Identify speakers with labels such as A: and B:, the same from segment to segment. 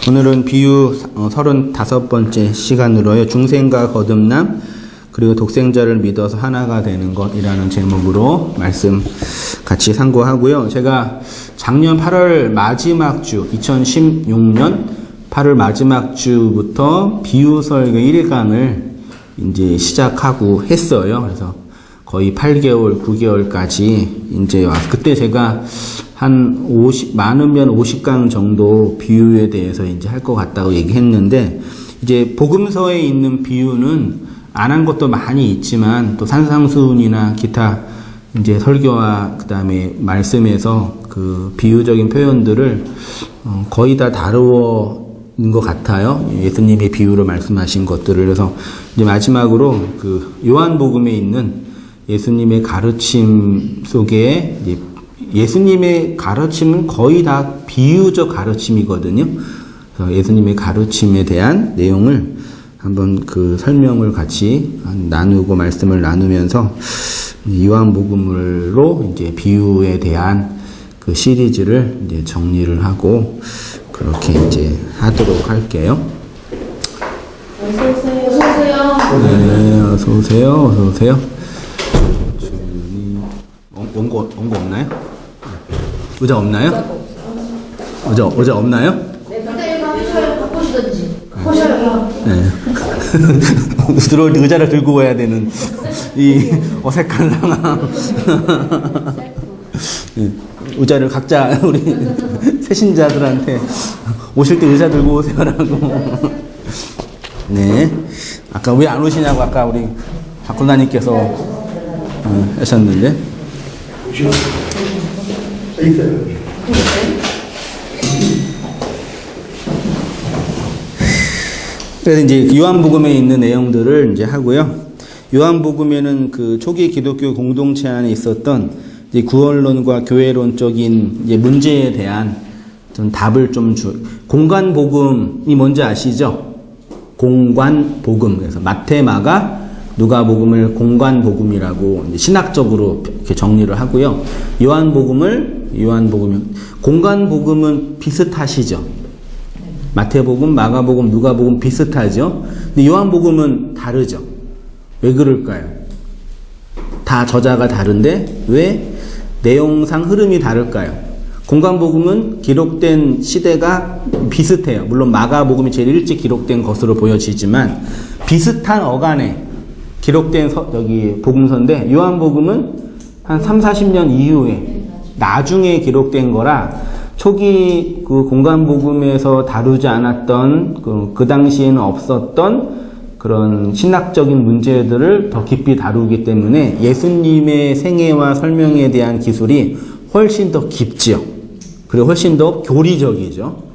A: 오늘은 비유 35번째 시간으로요. 중생과 거듭남 그리고 독생자를 믿어서 하나가 되는 것이라는 제목으로 말씀 같이 상고하고요. 제가 작년 8월 마지막 주 2016년 8월 마지막 주부터 비유 설교 1강을 이제 시작하고 했어요. 그래서 거의 8개월, 9개월까지 이제 그때 제가 한 많으면 50강 정도 비유에 대해서 이제 할 것 같다고 얘기했는데, 이제 복음서에 있는 비유는 안 한 것도 많이 있지만, 또 산상수훈이나 기타 이제 설교와 그 다음에 말씀에서 그 비유적인 표현들을 거의 다 다루어인 것 같아요. 예수님이 비유로 말씀하신 것들을. 그래서 이제 마지막으로 그 요한복음에 있는 예수님의 가르침 속에 이제 예수님의 가르침은 거의 다 비유적 가르침이거든요. 그래서 예수님의 가르침에 대한 내용을 한번 그 설명을 같이 나누고 말씀을 나누면서 요한복음으로 이제 비유에 대한 그 시리즈를 이제 정리를 하고 그렇게 이제 하도록 할게요.
B: 어서 오세요.
A: 네, 어서 오세요. 어서 오세요. 원고 없나요? 의자 없나요? 의자 없나요?
B: 네, 그때 이거 바꾸시던지. 바꾸셔요.
A: 네. 들어올 때 의자를 들고 와야 되는 이 어색한 상황. 네. 의자를 각자 우리 새신자들한테 오실 때 의자 들고 오세요라고. 네. 아까 왜 안 오시냐고 아까 우리 박군나님께서 하셨는데. 그래서 이제 요한복음에 있는 내용들을 이제 하고요. 요한복음에는 그 초기 기독교 공동체 안에 있었던 이제 구원론과 교회론적인 이제 문제에 대한 좀 답을 공관복음이 뭔지 아시죠? 공관복음. 그래서 마태, 마가, 누가복음을 공관복음이라고 이제 신학적으로 이렇게 정리를 하고요. 공관복음은 비슷하시죠? 마태복음, 마가복음, 누가복음 비슷하죠? 근데 요한복음은 다르죠? 왜 그럴까요? 다 저자가 다른데 왜 내용상 흐름이 다를까요? 공관복음은 기록된 시대가 비슷해요. 물론 마가복음이 제일 일찍 기록된 것으로 보여지지만 비슷한 어간에 기록된 여기 복음서인데 요한복음은 한 30-40년 이후에 나중에 기록된 거라 초기 그 공관복음에서 다루지 않았던 그 당시에는 없었던 그런 신학적인 문제들을 더 깊이 다루기 때문에 예수님의 생애와 설명에 대한 기술이 훨씬 더 깊지요. 그리고 훨씬 더 교리적이죠.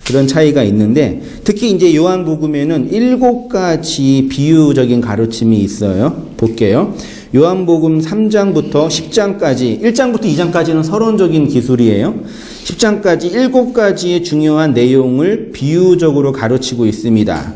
A: 그런 차이가 있는데 특히 이제 요한복음에는 7가지 비유적인 가르침이 있어요. 볼게요. 요한복음 3장부터 10장까지 1장부터 2장까지는 서론적인 기술이에요. 10장까지 7가지의 중요한 내용을 비유적으로 가르치고 있습니다.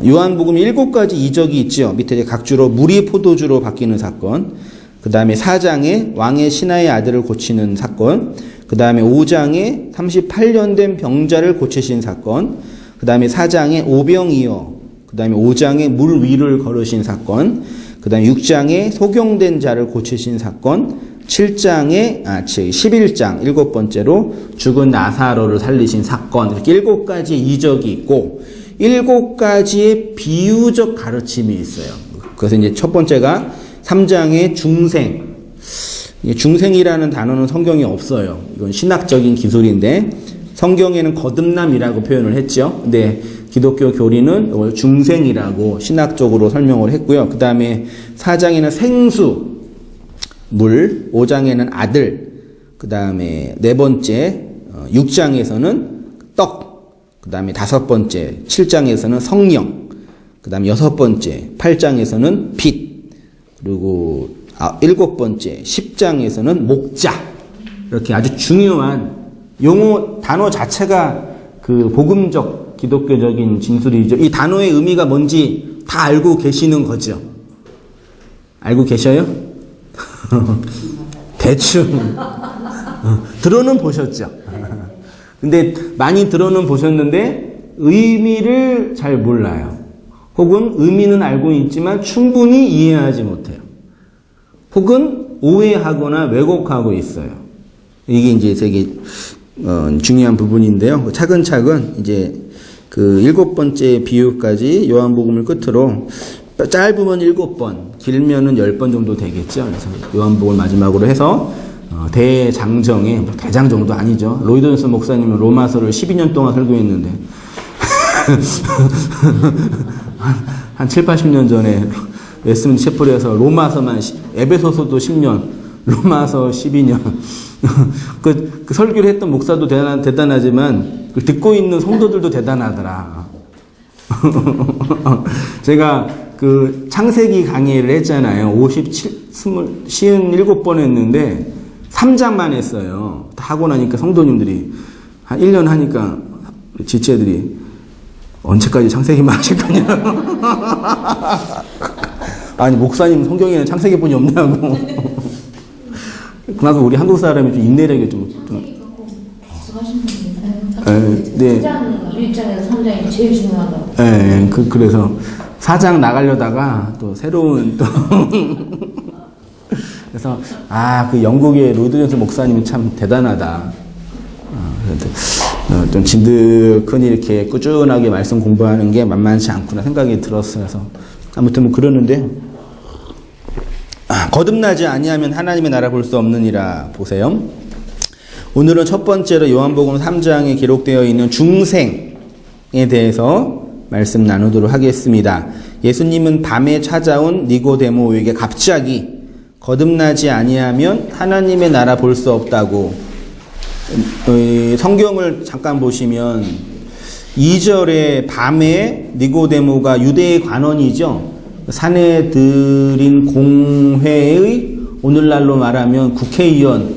A: 요한복음 7가지 이적이 있죠. 밑에 각주로 물이 포도주로 바뀌는 사건, 그 다음에 4장에 왕의 신하의 아들을 고치는 사건, 그 다음에 5장에 38년 된 병자를 고치신 사건, 그 다음에 4장에 오병이어, 그 다음에 5장에 물 위를 걸으신 사건, 그 다음에 6장에 소경된 자를 고치신 사건, 11장 7번째로 죽은 나사로를 살리신 사건, 이렇게 7가지의 이적이 있고 7가지의 비유적 가르침이 있어요. 그래서 이제 첫 번째가 3장의 중생. 중생이라는 단어는 성경에 없어요. 이건 신학적인 기술인데 성경에는 거듭남이라고 표현을 했죠. 근데 기독교 교리는 이걸 중생이라고 신학적으로 설명을 했고요. 그 다음에 4장에는 생수, 물, 5장에는 아들, 그 다음에 4번째 6장에서는 떡, 그 다음에 5번째 7장에서는 성령, 그 다음에 6번째 8장에서는 빛, 그리고 7번째 10장에서는 목자. 이렇게 아주 중요한 용어 단어 자체가 그 복음적 기독교적인 진술이죠. 이 단어의 의미가 뭔지 다 알고 계시는 거죠. 알고 계셔요? 대충 들어는 보셨죠. 근데 많이 들어는 보셨는데 의미를 잘 몰라요. 혹은 의미는 알고 있지만 충분히 이해하지 못해요. 혹은 오해하거나 왜곡하고 있어요. 이게 이제 되게 중요한 부분인데요. 차근차근 이제 그 7번째 비유까지 요한복음을 끝으로 짧으면 7번, 길면은 10번 정도 되겠죠. 그래서 요한복음을 마지막으로 해서 대장정에, 뭐 대장정도 아니죠. 로이드 존슨 목사님은 로마서를 12년 동안 설교했는데 한 7, 80년 전에 웨스트민스터 채플에서 로마서만 에베소서도 10년, 로마서 12년 그 설교를 했던 목사도 대단하지만 그 듣고 있는 성도들도 대단하더라. 제가 그 창세기 강의를 했잖아요. 57번 했는데 3장만 했어요. 다 하고 나니까 성도님들이 한 1년 하니까 지체들이 언제까지 창세기만 하실 거냐고. 아니 목사님 성경에는 창세기뿐이 없냐고. 그나마 우리 한국 사람이 좀 인내력이 좀
B: 창세기 갖고 계속 하시는 분이 있어요. 네. 1장에서 3장이 제일 중요하다고.
A: 네, 그래서 4장 나가려다가 또 새로운 또 그래서 그 영국의 로이드 존슨 목사님이 참 대단하다. 좀 진득하니 이렇게 꾸준하게 말씀 공부하는 게 만만치 않구나 생각이 들었어요. 그래서 아무튼 뭐 그러는데 거듭나지 아니하면 하나님의 나라 볼 수 없느니라. 보세요. 오늘은 첫 번째로 요한복음 3장에 기록되어 있는 중생에 대해서 말씀 나누도록 하겠습니다. 예수님은 밤에 찾아온 니고데모에게 갑자기 거듭나지 아니하면 하나님의 나라 볼 수 없다고, 성경을 잠깐 보시면 2절에 밤에 니고데모가 유대의 관원이죠. 산에 들인 공회의 오늘날로 말하면 국회의원.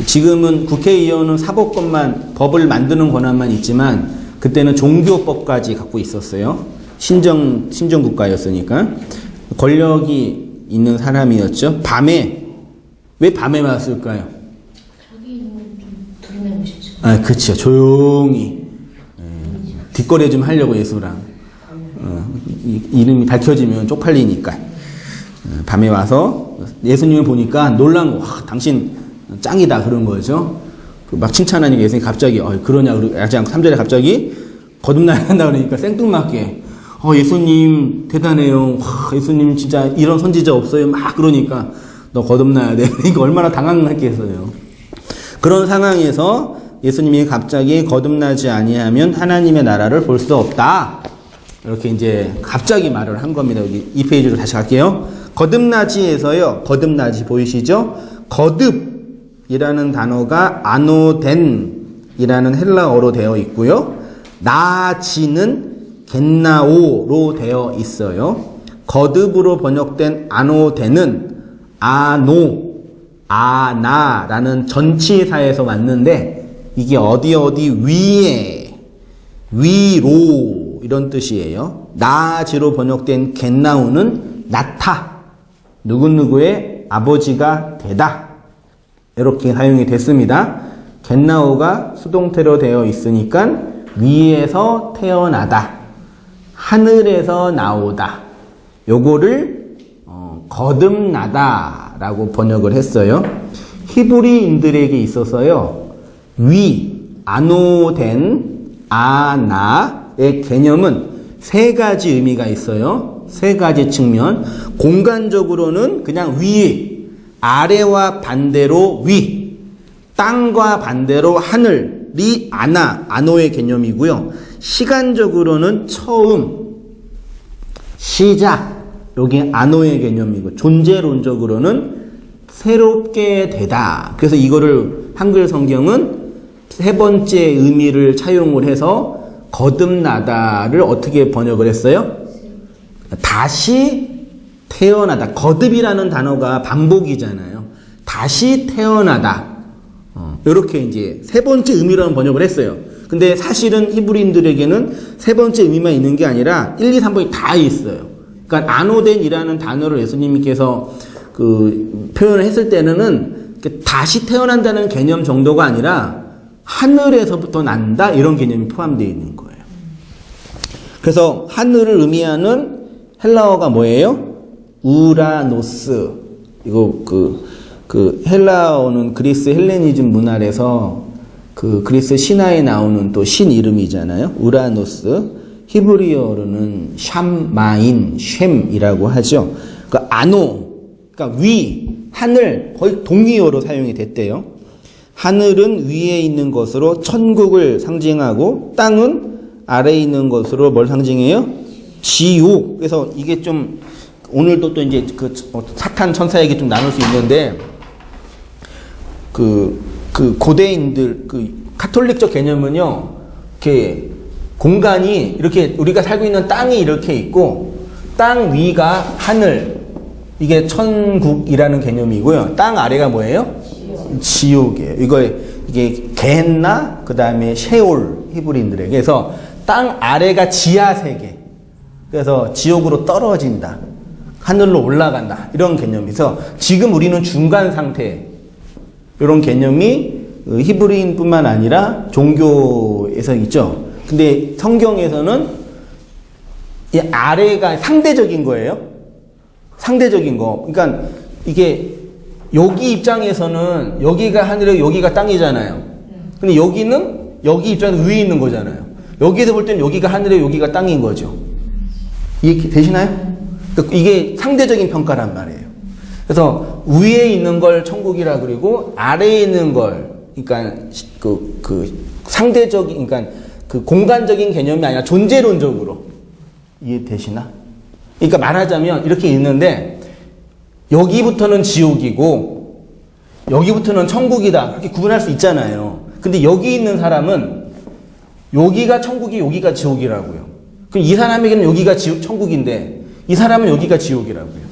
A: 지금은 국회의원은 사법권만, 법을 만드는 권한만 있지만 그때는 종교법까지 갖고 있었어요. 신정국가였으니까. 권력이 있는 사람이었죠. 왜 밤에 왔을까요?
B: 자기 좀 드러내고 싶죠.
A: 그렇죠. 조용히. 뒷거래 좀 하려고 예수랑. 이름이 밝혀지면 쪽팔리니까. 밤에 와서 예수님을 보니까 놀란 거, 당신 짱이다 그런 거죠. 막 칭찬하니까 예수님이 갑자기 그러냐 그러지 않고 3절에 갑자기 거듭나야 한다 그러니까 생뚱맞게 예수님 대단해요. 예수님 진짜 이런 선지자 없어요. 막 그러니까 너 거듭나야 돼. 이거 얼마나 당황했겠어요. 그런 상황에서 예수님이 갑자기 거듭나지 아니하면 하나님의 나라를 볼 수 없다. 이렇게 이제 갑자기 말을 한 겁니다. 여기 이 페이지로 다시 갈게요. 거듭나지에서요. 거듭나지 보이시죠? 거듭이라는 단어가 아노덴이라는 헬라어로 되어 있고요. 나지는 겟나오로 되어 있어요. 거듭으로 번역된 아노덴은 아나라는 전치사에서 왔는데 이게 어디 위에, 위로 이런 뜻이에요. 나지로 번역된 겟나오는 나타, 누구누구의 아버지가 되다. 이렇게 사용이 됐습니다. 겟나오가 수동태로 되어 있으니까 위에서 태어나다, 하늘에서 나오다. 요거를 거듭나다라고 번역을 했어요. 히브리인들에게 있어서요. 아노덴, 아나의 개념은 세 가지 의미가 있어요. 세 가지 측면. 공간적으로는 그냥 위, 아래와 반대로 위, 땅과 반대로 하늘이 아노의 개념이고요. 시간적으로는 처음, 시작, 여기 아노의 개념이고, 존재론적으로는 새롭게 되다. 그래서 이거를 한글 성경은 세 번째 의미를 차용을 해서 거듭나다를 어떻게 번역을 했어요? 다시 태어나다. 거듭이라는 단어가 반복이잖아요. 다시 태어나다. 이렇게 이제 세 번째 의미라는 번역을 했어요. 근데 사실은 히브리인들에게는 세 번째 의미만 있는 게 아니라 1, 2, 3번이 다 있어요. 그러니까 아노덴이라는 단어를 예수님께서 표현을 했을 때는 다시 태어난다는 개념 정도가 아니라 하늘에서부터 난다 이런 개념이 포함되어 있는 거예요. 그래서 하늘을 의미하는 헬라어가 뭐예요? 우라노스. 이거 그 헬라어는 그리스 헬레니즘 문화에서 그 그리스 신화에 나오는 또 신 이름이잖아요. 우라노스. 히브리어로는 샴마인, 쉔이라고 하죠. 그 아노, 그러니까 위, 하늘 거의 동의어로 사용이 됐대요. 하늘은 위에 있는 것으로 천국을 상징하고 땅은 아래에 있는 것으로 뭘 상징해요? 지옥. 그래서 이게 좀 오늘도 또 이제 그 사탄 천사 얘기 좀 나눌 수 있는데 그 고대인들 그 카톨릭적 개념은요, 이렇게 공간이 이렇게 우리가 살고 있는 땅이 이렇게 있고 땅 위가 하늘, 이게 천국이라는 개념이고요. 땅 아래가 뭐예요? 지옥이에요. 이게 겐나 그 다음에 셰올 히브리인들에게. 그래서 땅 아래가 지하 세계. 그래서 지옥으로 떨어진다. 하늘로 올라간다. 이런 개념이서 지금 우리는 중간 상태. 이런 개념이 히브리인뿐만 아니라 종교에서 있죠. 근데 성경에서는 이 아래가 상대적인 거예요. 상대적인 거. 그러니까 이게 여기 입장에서는 여기가 하늘이고 여기가 땅이잖아요. 근데 여기는 여기 입장에서 위에 있는 거잖아요. 여기에서 볼 때는 여기가 하늘이고 여기가 땅인 거죠. 이해 되시나요? 그러니까 이게 상대적인 평가란 말이에요. 그래서 위에 있는 걸 천국이라 그리고 아래에 있는 걸, 그러니까 그 상대적인, 그러니까 그 공간적인 개념이 아니라 존재론적으로 이해되시나? 그러니까 말하자면 이렇게 있는데 여기부터는 지옥이고 여기부터는 천국이다. 그렇게 구분할 수 있잖아요. 근데 여기 있는 사람은 여기가 천국이 여기가 지옥이라고요. 그럼 이 사람에게는 여기가 천국인데 이 사람은 여기가 지옥이라고요.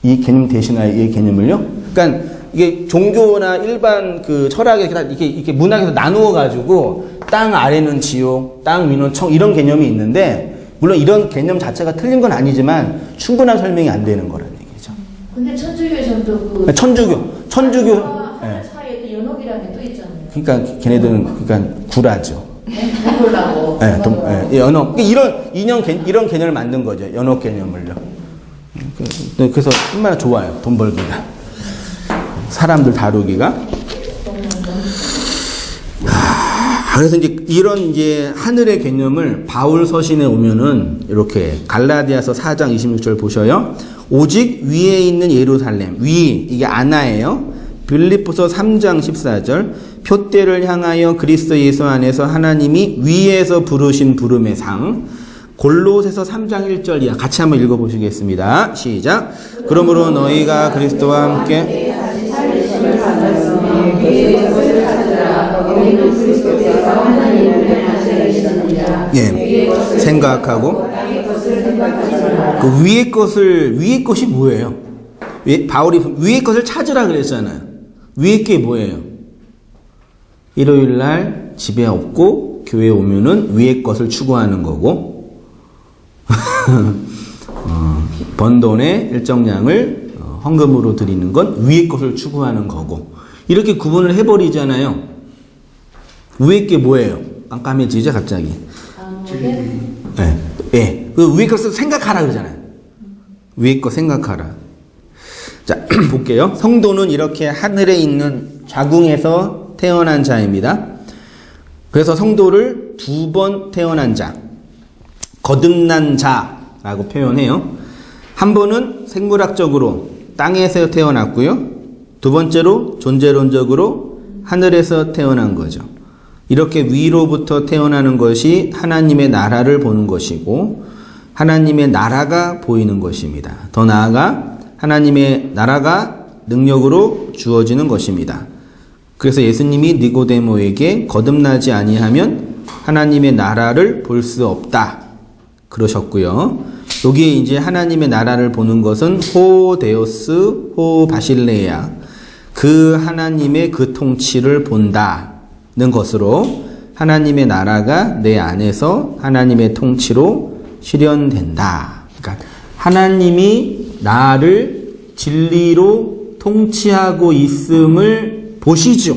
A: 이 개념 되시나요? 이 개념을요? 그러니까 이게 종교나 일반 그 철학에 이렇게 문학에서 나누어 가지고 땅 아래는 지옥, 땅 위는 천 이런 개념이 있는데 물론 이런 개념 자체가 틀린 건 아니지만 충분한 설명이 안 되는 거라는 얘기죠.
B: 근데 천주교에서도 그
A: 천주교
B: 하늘 사이에 또 연옥이라는 게 또 있잖아요.
A: 그러니까 걔네들은 그러니까 구라죠.
B: 돈 벌라고.
A: 연옥. 이런 개념을 만든 거죠. 연옥 개념을요. 그래서 얼마나 좋아요. 돈 벌기가. 사람들 다루기가. 그래서 이런 하늘의 개념을 바울 서신에 오면은 이렇게 갈라디아서 4장 26절 보셔요. 오직 위에 있는 예루살렘. 이게 아나예요. 빌립보서 3장 14절. 표대를 향하여 그리스도 예수 안에서 하나님이 위에서 부르신 부름의 상. 골로새서 3장 1절 이하 같이 한번 읽어보시겠습니다. 시작. 그러므로 너희가 그리스도와 함께 생각하고 그 위의 것이 뭐예요? 바울이 위의 것을 찾으라 그랬잖아요. 위의 게 뭐예요? 일요일 날 집에 없고 교회에 오면은 위의 것을 추구하는 거고 번 돈의 일정량을 헌금으로 드리는 건 위의 것을 추구하는 거고 이렇게 구분을 해버리잖아요. 위의 게 뭐예요? 깜깜해지죠 갑자기. 네. 그 위의 것을 생각하라 그러잖아요. 위의 것 생각하라. 자 볼게요. 성도는 이렇게 하늘에 있는 자궁에서 태어난 자입니다. 그래서 성도를 2번 태어난 자, 거듭난 자라고 표현해요. 한 번은 생물학적으로 땅에서 태어났고요. 두 번째로 존재론적으로 하늘에서 태어난 거죠. 이렇게 위로부터 태어나는 것이 하나님의 나라를 보는 것이고 하나님의 나라가 보이는 것입니다. 더 나아가 하나님의 나라가 능력으로 주어지는 것입니다. 그래서 예수님이 니고데모에게 거듭나지 아니하면 하나님의 나라를 볼 수 없다 그러셨고요. 여기에 이제 하나님의 나라를 보는 것은 호 데오스 호 바실레야, 그 하나님의 그 통치를 본다는 것으로 하나님의 나라가 내 안에서 하나님의 통치로 실현된다. 그러니까 하나님이 나를 진리로 통치하고 있음을 보시죠.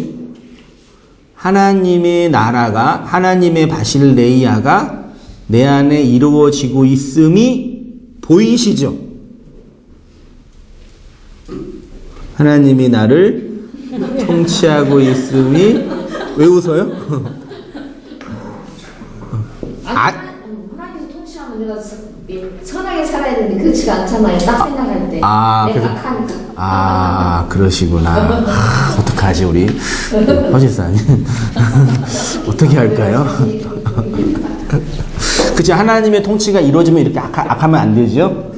A: 하나님의 나라가, 하나님의 바실레이아가 내 안에 이루어지고 있음이 보이시죠? 하나님이 나를 통치하고 있음이, 왜 웃어요?
B: 하나님께서 통치하면 내가 선하게 살아야 되는데 그렇지가 않잖아요. 딱 생각할 때. 내가
A: 그래서,
B: 악하니까.
A: 그러시구나. 어떡하지, 우리 허집사님. 어떻게 할까요? 그치, 하나님의 통치가 이루어지면 이렇게 악하면 안 되죠?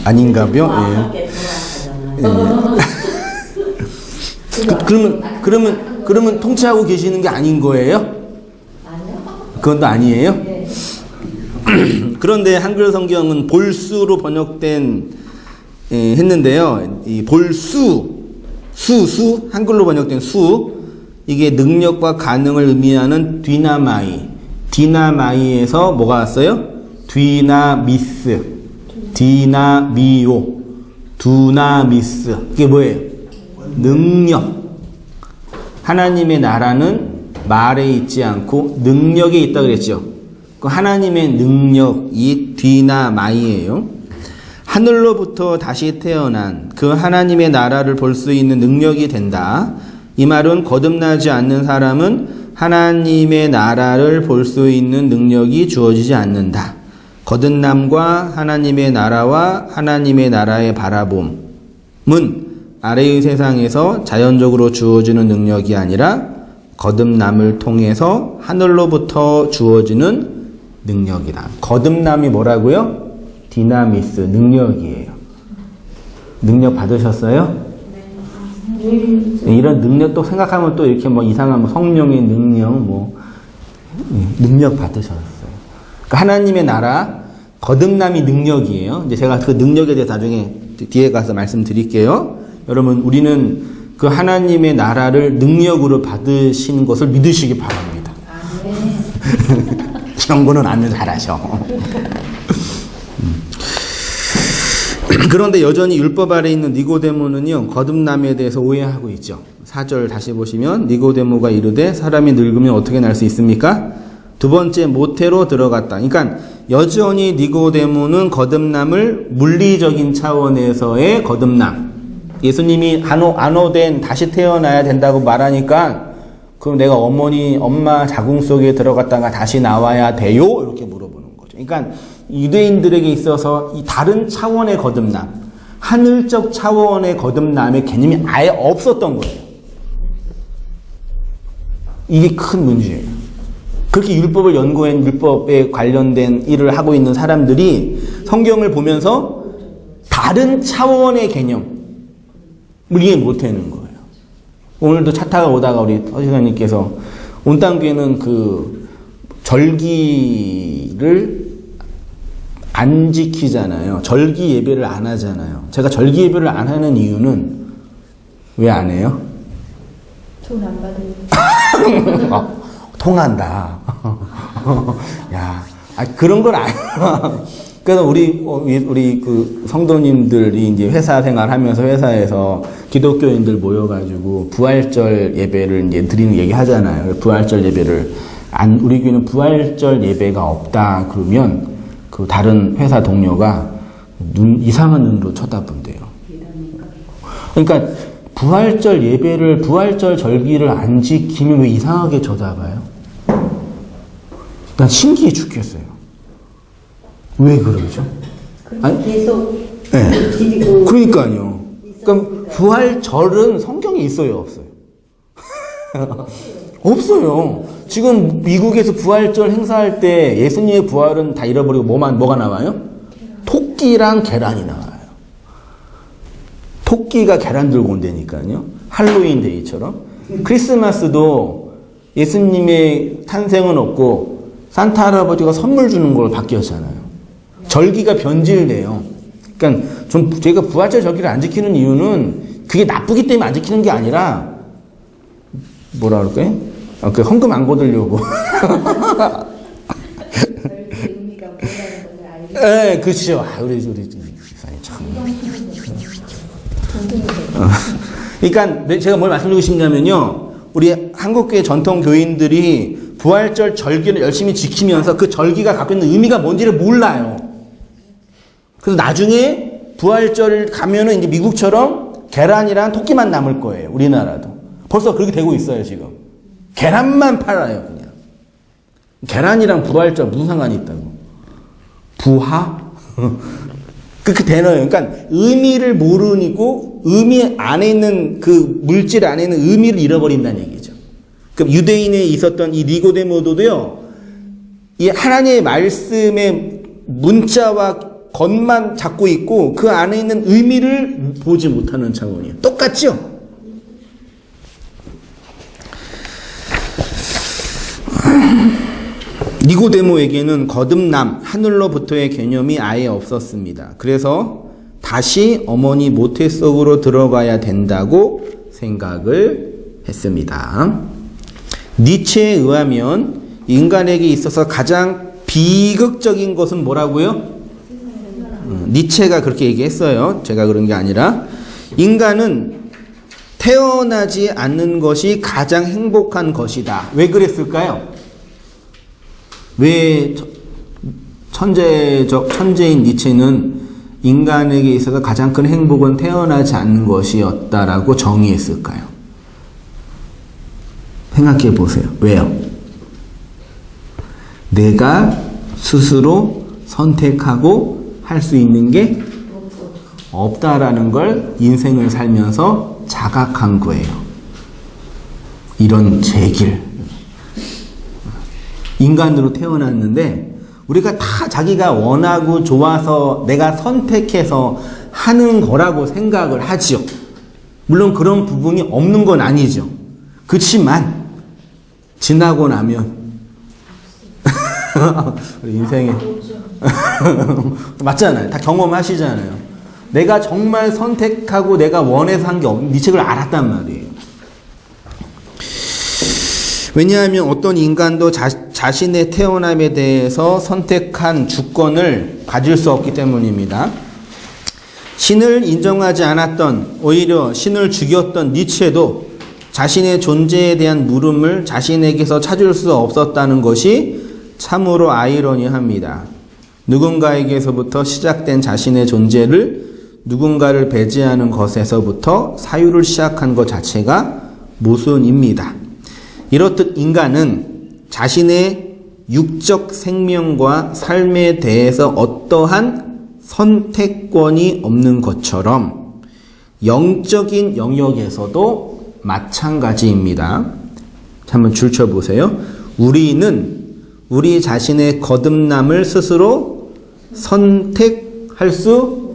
A: 아닌가요? 예. 그러면 통치하고 계시는 게 아닌 거예요?
B: 아니요.
A: 그건 아니에요?
B: 네.
A: 그런데 한글 성경은 볼수로 번역된 했는데요. 이 볼수, 한글로 번역된 수, 이게 능력과 가능을 의미하는 디나마이에서 뭐가 왔어요? 디나미스, 디나미오, 두나미스. 이게 뭐예요? 능력. 하나님의 나라는 말에 있지 않고 능력에 있다 그랬죠. 그 하나님의 능력이 디나마이예요. 하늘로부터 다시 태어난 그 하나님의 나라를 볼 수 있는 능력이 된다. 이 말은 거듭나지 않는 사람은 하나님의 나라를 볼 수 있는 능력이 주어지지 않는다. 거듭남과 하나님의 나라와 하나님의 나라의 바라봄은 아래의 세상에서 자연적으로 주어지는 능력이 아니라 거듭남을 통해서 하늘로부터 주어지는 능력이다. 거듭남이 뭐라고요? 디나미스, 능력이에요. 능력 받으셨어요? 네. 이런 능력 또 생각하면 또 이렇게 뭐 이상한 뭐 성령의 능력, 능력 받으셨어요. 그러니까 하나님의 나라, 거듭남이 능력이에요. 이제 제가 그 능력에 대해서 나중에 뒤에 가서 말씀드릴게요. 여러분, 우리는 그 하나님의 나라를 능력으로 받으시는 것을 믿으시기 바랍니다. 이런 거는 안 잘하셔. 그런데 여전히 율법 아래 있는 니고데모는요, 거듭남에 대해서 오해하고 있죠. 4절 다시 보시면 니고데모가 이르되 사람이 늙으면 어떻게 날 수 있습니까? 두 번째 모태로 들어갔다. 그러니까 여전히 니고데모는 거듭남을 물리적인 차원에서의 거듭남, 예수님이 안호된 다시 태어나야 된다고 말하니까 그럼 내가 엄마 자궁 속에 들어갔다가 다시 나와야 돼요? 이렇게 물어보는 거죠. 그러니까 유대인들에게 있어서 이 다른 차원의 거듭남, 하늘적 차원의 거듭남의 개념이 아예 없었던 거예요. 이게 큰 문제예요. 그렇게 율법을 연구한 율법에 관련된 일을 하고 있는 사람들이 성경을 보면서 다른 차원의 개념, 이해 못하는 거예요. 오늘도 차 타고 오다가 우리 허지사님께서 온땅교회는 그 절기를 안 지키잖아요. 절기 예배를 안 하잖아요. 제가 절기 예배를 안 하는 이유는 왜 안 해요?
B: 돈 안 받으니까.
A: 통한다. 야, 그런 걸 안. 그래서 우리 그 성도님들이 이제 회사 생활하면서 회사에서 기독교인들 모여가지고 부활절 예배를 이제 드리는 얘기 하잖아요. 부활절 예배를 우리 교회는 부활절 예배가 없다 그러면 그 다른 회사 동료가 이상한 눈으로 쳐다본대요. 그러니까 부활절 예배를, 부활절 절기를 안 지키면 왜 이상하게 쳐다봐요? 난 신기해 죽겠어요. 왜 그러죠?
B: 아니, 계속
A: 네. 그러니까요. 그럼 부활절은 성경에 있어요, 없어요? 없어요. 지금 미국에서 부활절 행사할 때 예수님의 부활은 다 잃어버리고 뭐가 나와요? 토끼랑 계란이 나와요. 토끼가 계란 들고 온다니까요. 할로윈 데이처럼. 크리스마스도 예수님의 탄생은 없고 산타 할아버지가 선물 주는 걸로 바뀌었잖아요. 절기가 변질돼요. 그러니까 저희가 부활절 절기를 안 지키는 이유는 그게 나쁘기 때문에 안 지키는 게 아니라 뭐라 그럴까요? 그 헌금 안 거두려고.
B: 의미가 뭐라는 걸 알고.
A: 네, 그렇죠. 우리 참. 그러니까 제가 뭘 말씀드리고 싶냐면요. 우리 한국교회 전통 교인들이 부활절 절기를 열심히 지키면서 그 절기가 갖고 있는 의미가 뭔지를 몰라요. 그래서 나중에 부활절 가면은 이제 미국처럼 계란이랑 토끼만 남을 거예요. 우리나라도. 벌써 그렇게 되고 있어요, 지금. 계란만 팔아요, 그냥. 계란이랑 부활절 무슨 상관이 있다고. 부하? 그렇게 되나요? 그러니까 의미를 모르고 의미 안에 있는 그 물질 안에 있는 의미를 잃어버린다는 얘기죠. 그럼 유대인에 있었던 이 니고데모도요, 이 하나님의 말씀의 문자와 겉만 잡고 있고 그 안에 있는 의미를 보지 못하는 차원이에요. 똑같죠? 니고데모에게는 거듭남, 하늘로부터의 개념이 아예 없었습니다. 그래서 다시 어머니 모태 속으로 들어가야 된다고 생각을 했습니다. 니체에 의하면 인간에게 있어서 가장 비극적인 것은 뭐라고요? 니체가 그렇게 얘기했어요. 제가 그런 게 아니라. 인간은 태어나지 않는 것이 가장 행복한 것이다. 왜 그랬을까요? 왜 천재인 니체는 인간에게 있어서 가장 큰 행복은 태어나지 않는 것이었다라고 정의했을까요? 생각해 보세요. 왜요? 내가 스스로 선택하고 할 수 있는 게 없다라는 걸 인생을 살면서 자각한 거예요. 이런 제길. 인간으로 태어났는데 우리가 다 자기가 원하고 좋아서 내가 선택해서 하는 거라고 생각을 하지요. 물론 그런 부분이 없는 건 아니죠. 그렇지만 지나고 나면 우리 인생에 맞잖아요. 다 경험하시잖아요. 내가 정말 선택하고 내가 원해서 한 게 없는 이 책을 알았단 말이에요. 왜냐하면 어떤 인간도 자신의 태어남에 대해서 선택한 주권을 가질 수 없기 때문입니다. 신을 인정하지 않았던, 오히려 신을 죽였던 니체도 자신의 존재에 대한 물음을 자신에게서 찾을 수 없었다는 것이 참으로 아이러니합니다. 누군가에게서부터 시작된 자신의 존재를 누군가를 배제하는 것에서부터 사유를 시작한 것 자체가 모순입니다. 이렇듯 인간은 자신의 육적 생명과 삶에 대해서 어떠한 선택권이 없는 것처럼 영적인 영역에서도 마찬가지입니다. 한번 줄쳐보세요. 우리는 우리 자신의 거듭남을 스스로 선택할 수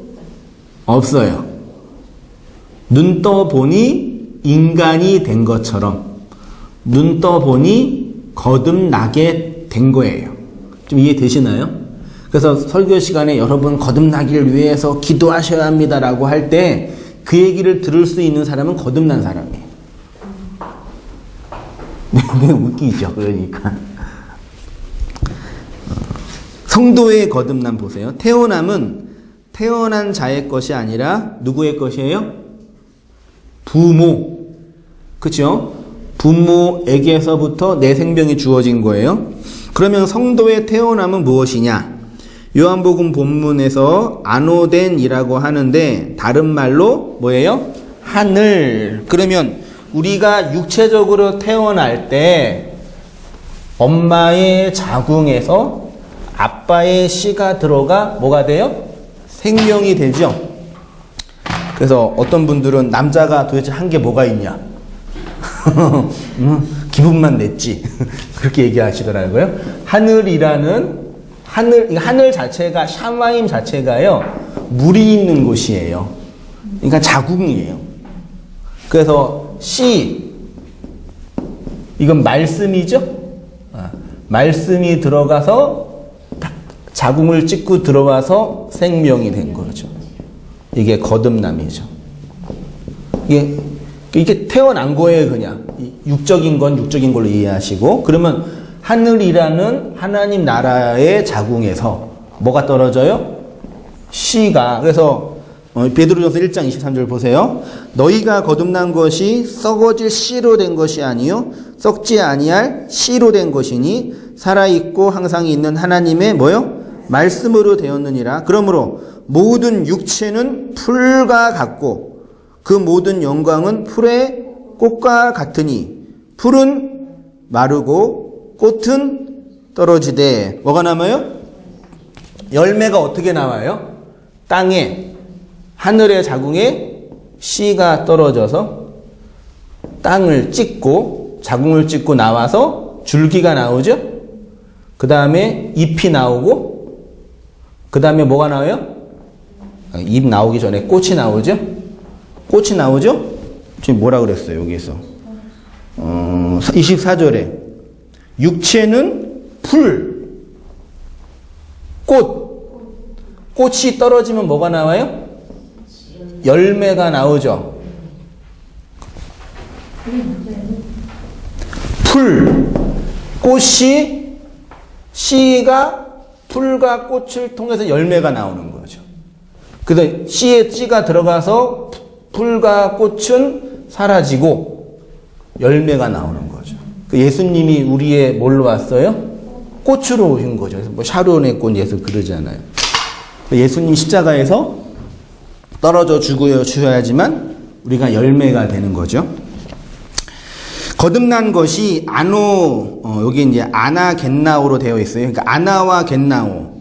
A: 없어요. 눈 떠보니 인간이 된 것처럼 눈 떠보니 거듭나게 된 거예요. 좀 이해되시나요? 그래서 설교 시간에 여러분 거듭나기를 위해서 기도하셔야 합니다라고 할 때 그 얘기를 들을 수 있는 사람은 거듭난 사람이에요. 웃기죠. 그러니까 성도의 거듭남 보세요. 태어남은 태어난 자의 것이 아니라 누구의 것이에요? 부모. 그렇죠? 부모에게서부터 내 생명이 주어진 거예요. 그러면 성도의 태어남은 무엇이냐? 요한복음 본문에서 아노덴이라고 하는데 다른 말로 뭐예요? 하늘. 그러면 우리가 육체적으로 태어날 때 엄마의 자궁에서 아빠의 씨가 들어가 뭐가 돼요? 생명이 되죠. 그래서 어떤 분들은 남자가 도대체 한 게 뭐가 있냐? 기분만 냈지. 그렇게 얘기하시더라고요. 하늘 자체가, 샤마임 자체가요, 물이 있는 곳이에요. 그러니까 자궁이에요. 그래서 씨, 이건 말씀이죠? 말씀이 들어가서 자궁을 찍고 들어와서 생명이 된 거죠. 이게 거듭남이죠. 이게 태어난 거예요, 그냥. 육적인 건 육적인 걸로 이해하시고. 그러면 하늘이라는 하나님 나라의 자궁에서 뭐가 떨어져요? 씨가. 그래서 베드로전서 1장 23절 보세요. 너희가 거듭난 것이 썩어질 씨로 된 것이 아니요 썩지 아니할 씨로 된 것이니 살아있고 항상 있는 하나님의 뭐요? 말씀으로 되었느니라. 그러므로 모든 육체는 풀과 같고 그 모든 영광은 풀의 꽃과 같으니 풀은 마르고 꽃은 떨어지되 뭐가 남아요? 열매가 어떻게 나와요? 땅에 하늘의 자궁에 씨가 떨어져서 땅을 찍고 자궁을 찍고 나와서 줄기가 나오죠. 그 다음에 잎이 나오고 그 다음에 뭐가 나와요? 잎 나오기 전에 꽃이 나오죠. 꽃이 나오죠. 지금 뭐라 그랬어요 여기에서 24절에 육체는 풀 꽃이 떨어지면 뭐가 나와요? 열매가 나오죠. 꽃이 씨가 풀과 꽃을 통해서 열매가 나오는 거죠. 그래서 씨에 씨가 들어가서 풀과 꽃은 사라지고 열매가 나오는 거죠. 예수님이 우리의 뭘로 왔어요? 꽃으로 오신 거죠. 그래서 뭐 샤론의 꽃 예수 그러잖아요. 예수님 십자가에서 떨어져 죽어야지만 우리가 열매가 되는 거죠. 거듭난 것이 여기 이제 아나겟나오로 되어 있어요. 그러니까 아나와 겟나오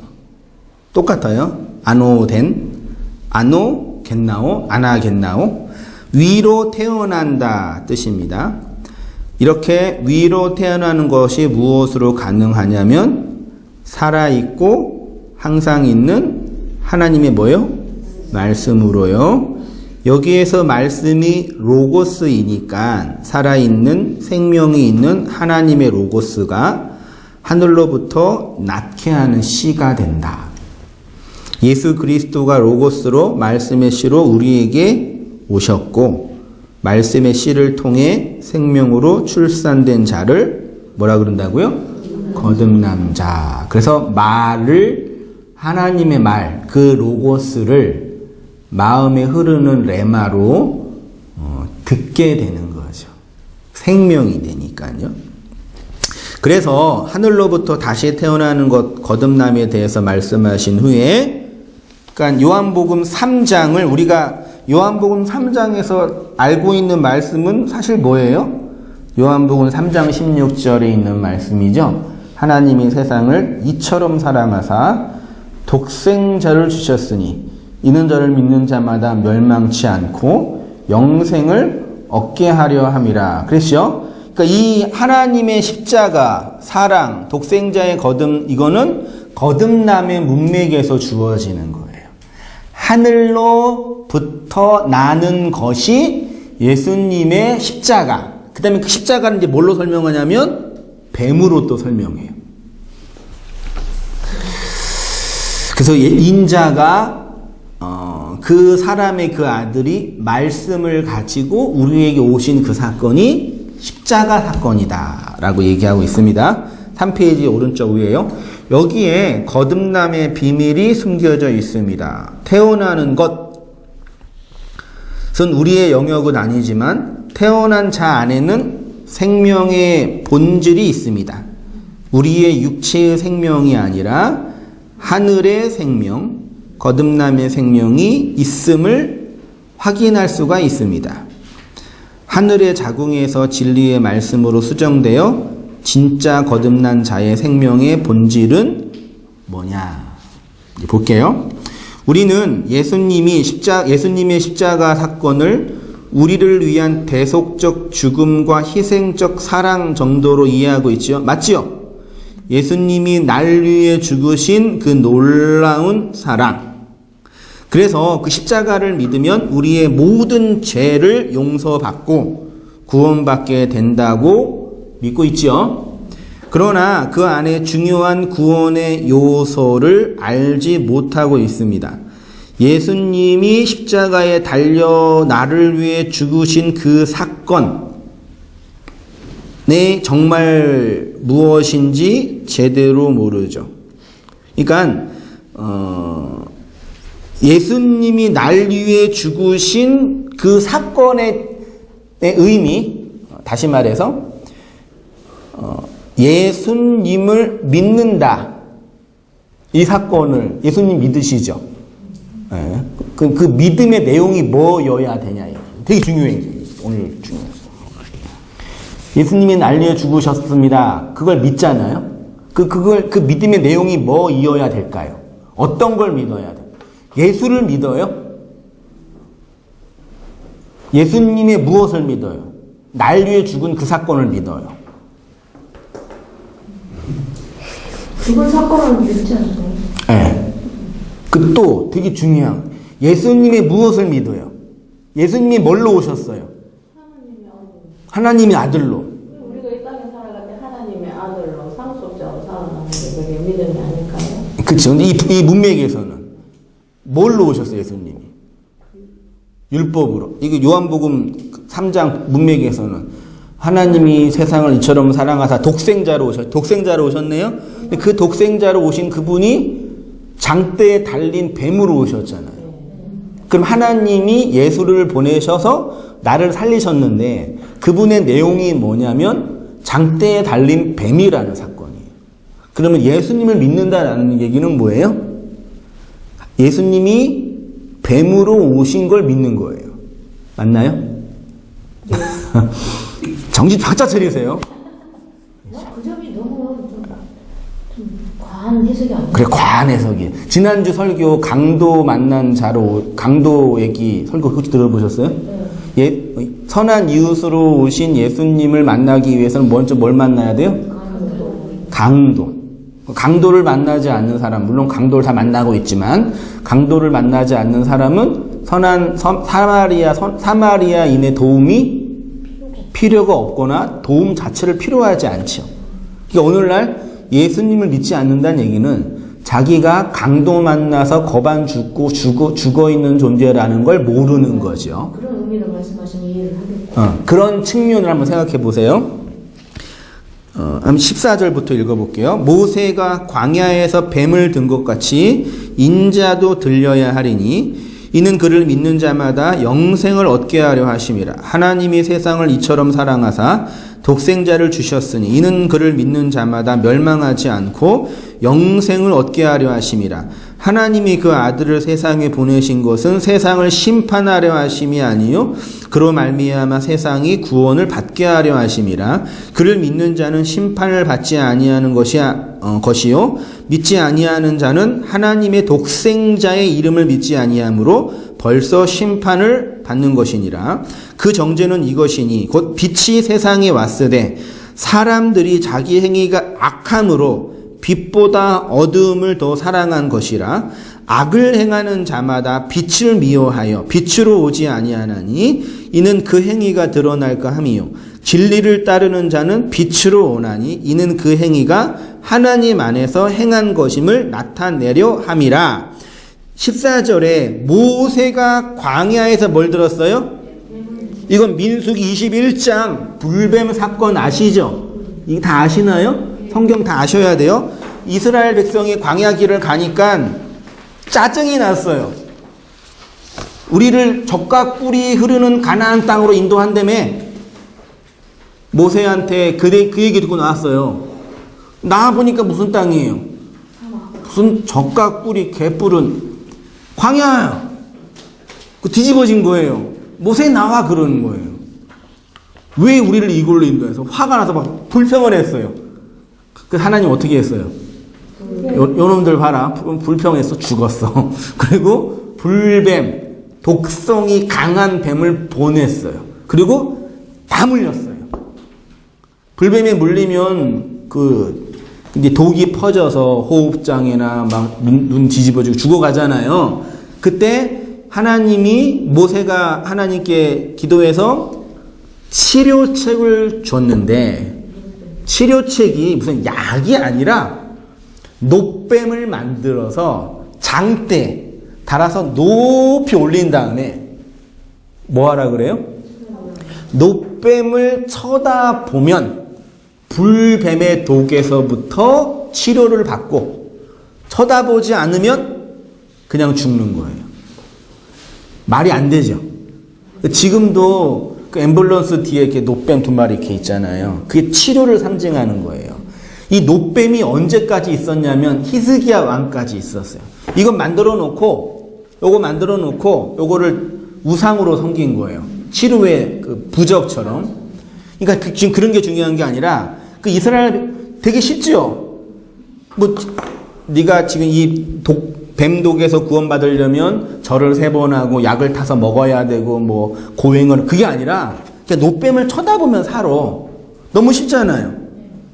A: 똑같아요. 아노겟나오, 아나겟나오. 위로 태어난다 뜻입니다. 이렇게 위로 태어나는 것이 무엇으로 가능하냐면 살아있고 항상 있는 하나님의 뭐요? 말씀으로요. 여기에서 말씀이 로고스이니까 살아있는 생명이 있는 하나님의 로고스가 하늘로부터 낳게 하는 씨가 된다. 예수 그리스도가 로고스로 말씀의 씨로 우리에게 오셨고 말씀의 씨를 통해 생명으로 출산된 자를 뭐라 그런다고요? 거듭난 자. 그래서 말을 하나님의 말, 그 로고스를 마음에 흐르는 레마로 듣게 되는 거죠. 생명이 되니까요. 그래서 하늘로부터 다시 태어나는 것, 거듭남에 대해서 말씀하신 후에 그러니까 요한복음 3장을 우리가 요한복음 3장에서 알고 있는 말씀은 사실 뭐예요? 요한복음 3장 16절에 있는 말씀이죠. 하나님이 세상을 이처럼 사랑하사 독생자를 주셨으니 이는 저를 믿는 자마다 멸망치 않고 영생을 얻게 하려 함이라. 그랬죠? 그러니까 이 하나님의 십자가, 사랑, 독생자의 거듭, 이거는 거듭남의 문맥에서 주어지는 거예요. 하늘로부터 나는 것이 예수님의 십자가. 그 다음에 그 십자가는 이제 뭘로 설명하냐면 뱀으로 또 설명해요. 그래서 인자가 그 사람의 그 아들이 말씀을 가지고 우리에게 오신 그 사건이 십자가 사건이다 라고 얘기하고 있습니다. 3페이지 오른쪽 위에요. 여기에 거듭남의 비밀이 숨겨져 있습니다. 태어나는 것은 우리의 영역은 아니지만 태어난 자 안에는 생명의 본질이 있습니다. 우리의 육체의 생명이 아니라 하늘의 생명, 거듭남의 생명이 있음을 확인할 수가 있습니다. 하늘의 자궁에서 진리의 말씀으로 수정되어 진짜 거듭난 자의 생명의 본질은 뭐냐? 볼게요. 우리는 예수님의 십자가 사건을 우리를 위한 대속적 죽음과 희생적 사랑 정도로 이해하고 있지요. 맞지요? 예수님이 날 위해 죽으신 그 놀라운 사랑. 그래서 그 십자가를 믿으면 우리의 모든 죄를 용서받고 구원받게 된다고 믿고 있죠. 그러나 그 안에 중요한 구원의 요소를 알지 못하고 있습니다. 예수님이 십자가에 달려 나를 위해 죽으신 그 사건에 정말 무엇인지 제대로 모르죠. 그러니까 예수님이 날 위해 죽으신 그 사건의 의미, 다시 말해서 예수님을 믿는다. 이 사건을 예수님 믿으시죠? 네. 그 믿음의 내용이 뭐여야 되냐. 되게 중요해요. 오늘 중요해요. 예수님이 날 위해 죽으셨습니다. 그걸 믿잖아요. 그 믿음의 내용이 뭐이어야 될까요? 어떤 걸 믿어야 돼요? 예수를 믿어요? 예수님의 무엇을 믿어요? 날 위해 죽은 그 사건을 믿어요.
B: 죽은 사건을 믿지 않나요?
A: 네. 또 되게 중요한 예수님의 무엇을 믿어요? 예수님이 뭘로 오셨어요? 하나님의 아들로.
C: 우리가 이 땅에 살아갈 때 하나님의 아들로 상속자로 살아가는 게 그게 믿음이 아닐까요?
A: 그렇죠. 근데 이 문맥에서는 뭘로 오셨어요, 예수님이? 율법으로. 이게 요한복음 3장 문맥에서는 하나님이 세상을 이처럼 사랑하사 독생자로 오셨네요. 근데 그 독생자로 오신 그분이 장대에 달린 뱀으로 오셨잖아요. 그럼 하나님이 예수를 보내셔서 나를 살리셨는데 그분의 내용이 뭐냐면 장대에 달린 뱀이라는 사건이에요. 그러면 예수님을 믿는다라는 얘기는 뭐예요? 예수님이 뱀으로 오신 걸 믿는 거예요. 맞나요? 네. 정신 바짝 차리세요.
B: 그 점이 너무 좀 과한 해석이 아니에요?
A: 그래, 과한 해석이. 지난주 설교 강도 얘기 설교 혹시 들어보셨어요? 네. 선한 이웃으로 오신 예수님을 만나기 위해서는 먼저 뭘 만나야 돼요? 강도를 만나지 않는 사람, 물론 강도를 다 만나고 있지만 강도를 만나지 않는 사람은 사마리아인의 도움이 필요가 없거나 도움 자체를 필요하지 않죠. 그러니까 오늘날 예수님을 믿지 않는다는 얘기는 자기가 강도 만나서 거반 죽어 있는 존재라는 걸 모르는 거죠.
B: 그런 의미로 말씀하시면 이해를 하겠고.
A: 그런 측면을 한번 생각해 보세요. 14절부터 읽어볼게요. 모세가 광야에서 뱀을 든 것 같이 인자도 들려야 하리니 이는 그를 믿는 자마다 영생을 얻게 하려 하심이라. 하나님이 세상을 이처럼 사랑하사 독생자를 주셨으니 이는 그를 믿는 자마다 멸망하지 않고 영생을 얻게 하려 하심이라. 하나님이 그 아들을 세상에 보내신 것은 세상을 심판하려 하심이 아니요 그로 말미암아 세상이 구원을 받게 하려 하심이라. 그를 믿는 자는 심판을 받지 아니하는 것이요 믿지 아니하는 자는 하나님의 독생자의 이름을 믿지 아니하므로 벌써 심판을 받는 것이니라. 그 정죄는 이것이니 곧 빛이 세상에 왔으되 사람들이 자기 행위가 악함으로 빛보다 어두움을 더 사랑한 것이라. 악을 행하는 자마다 빛을 미워하여 빛으로 오지 아니하나니 이는 그 행위가 드러날까 함이요 진리를 따르는 자는 빛으로 오나니 이는 그 행위가 하나님 안에서 행한 것임을 나타내려 함이라. 14절에 모세가 광야에서 뭘 들었어요? 이건 민수기 21장 불뱀 사건 아시죠? 이거 다 아시나요? 성경 다 아셔야 돼요. 이스라엘 백성이 광야 길을 가니까 짜증이 났어요. 우리를 젖과 꿀이 흐르는 가나안 땅으로 인도한다며 모세한테 그 얘기 듣고 나왔어요. 나와보니까 무슨 땅이에요? 무슨 젖과 꿀이 개뿔은 광야야. 그 뒤집어진 거예요. 모세 나와 그러는 거예요. 왜 우리를 이걸로 인도해서 화가 나서 막 불평을 했어요. 그 하나님 어떻게 했어요? 요놈들 봐라. 불평해서 죽었어. 그리고 불뱀, 독성이 강한 뱀을 보냈어요. 그리고 다 물렸어요. 불뱀에 물리면 이제 독이 퍼져서 호흡장애나 막 눈 뒤집어지고 죽어가잖아요. 그때 모세가 하나님께 기도해서 치료책을 줬는데 치료책이 무슨 약이 아니라 노뱀을 만들어서 장대에 달아서 높이 올린 다음에 뭐 하라 그래요? 노뱀을 쳐다보면 불뱀의 독에서부터 치료를 받고 쳐다보지 않으면 그냥 죽는 거예요. 말이 안 되죠. 지금도 그 앰뷸런스 뒤에 이렇게 노뱀 2마리 이렇게 있잖아요. 그게 치료를 상징하는 거예요. 이 노뱀이 언제까지 있었냐면 히스기야 왕까지 있었어요. 이건 만들어 놓고 요거 만들어 놓고 요거를 우상으로 섬긴 거예요. 치료의 그 부적처럼. 그러니까 지금 그런 게 중요한 게 아니라 그 이스라엘 되게 쉽죠. 뭐 네가 지금 이 뱀독에서 구원받으려면 절을 3번 하고 약을 타서 먹어야 되고 뭐 고행을 그게 아니라 그냥 노뱀을 쳐다보면 살아. 너무 쉽잖아요.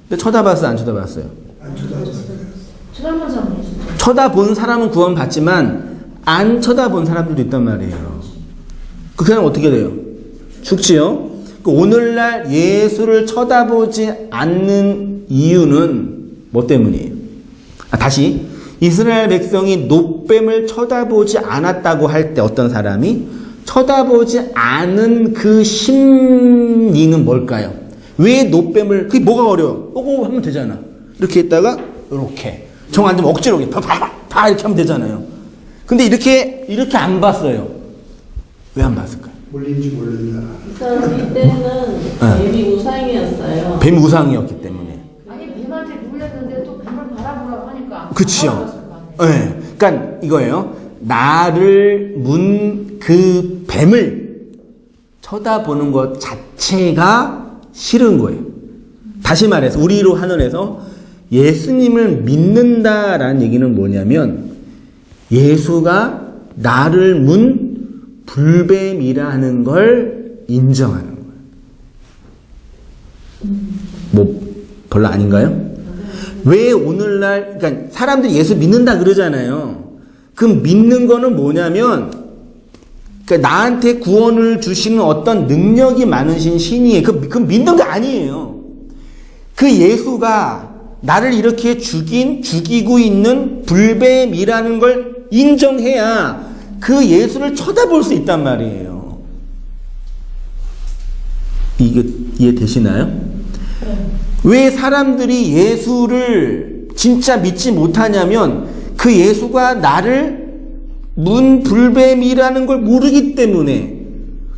A: 근데 쳐다봤어요, 안 쳐다봤어요?
D: 안 쳐다봤어요.
B: 쳐다본 사람이 있어요.
A: 쳐다본 사람은 구원받지만 안 쳐다본 사람들도 있단 말이에요. 그 사람 어떻게 돼요? 죽지요? 오늘날 예수를 쳐다보지 않는 이유는 뭐 때문이에요? 다시 이스라엘 백성이 노뱀을 쳐다보지 않았다고 할 때 어떤 사람이 쳐다보지 않은 그 심리는 뭘까요? 왜 노뱀을 그게 뭐가 어려워? 요거 하면 되잖아. 이렇게 했다가 이렇게 정 안 되면 억지로 이렇게 다 이렇게 하면 되잖아요. 근데 이렇게 안 봤어요. 왜 안 봤을까요?
D: 몰린지 모른다.
C: 이 사람 이때는 뱀이 우상이었어요.
A: 뱀 우상이었기 때문에.
B: 아니 뱀한테 놀랐는데 또 뱀을 바라보라고 하니까.
A: 그치요. 네. 그러니까 이거예요. 나를 문 그 뱀을 쳐다보는 것 자체가 싫은 거예요. 다시 말해서 우리로 하늘에서 예수님을 믿는다라는 얘기는 뭐냐면 예수가 나를 문 불뱀이라는 걸 인정하는 거예요. 뭐 별로 아닌가요? 왜 오늘날 그러니까 사람들이 예수 믿는다 그러잖아요. 그 믿는 거는 뭐냐면 그러니까 나한테 구원을 주시는 어떤 능력이 많으신 신이에요. 그 믿는 거 아니에요. 그 예수가 나를 이렇게 죽이고 있는 불뱀이라는 걸 인정해야 그 예수를 쳐다볼 수 있단 말이에요. 이게 이해되시나요? 왜 사람들이 예수를 진짜 믿지 못하냐면 그 예수가 나를 문 불뱀이라는 걸 모르기 때문에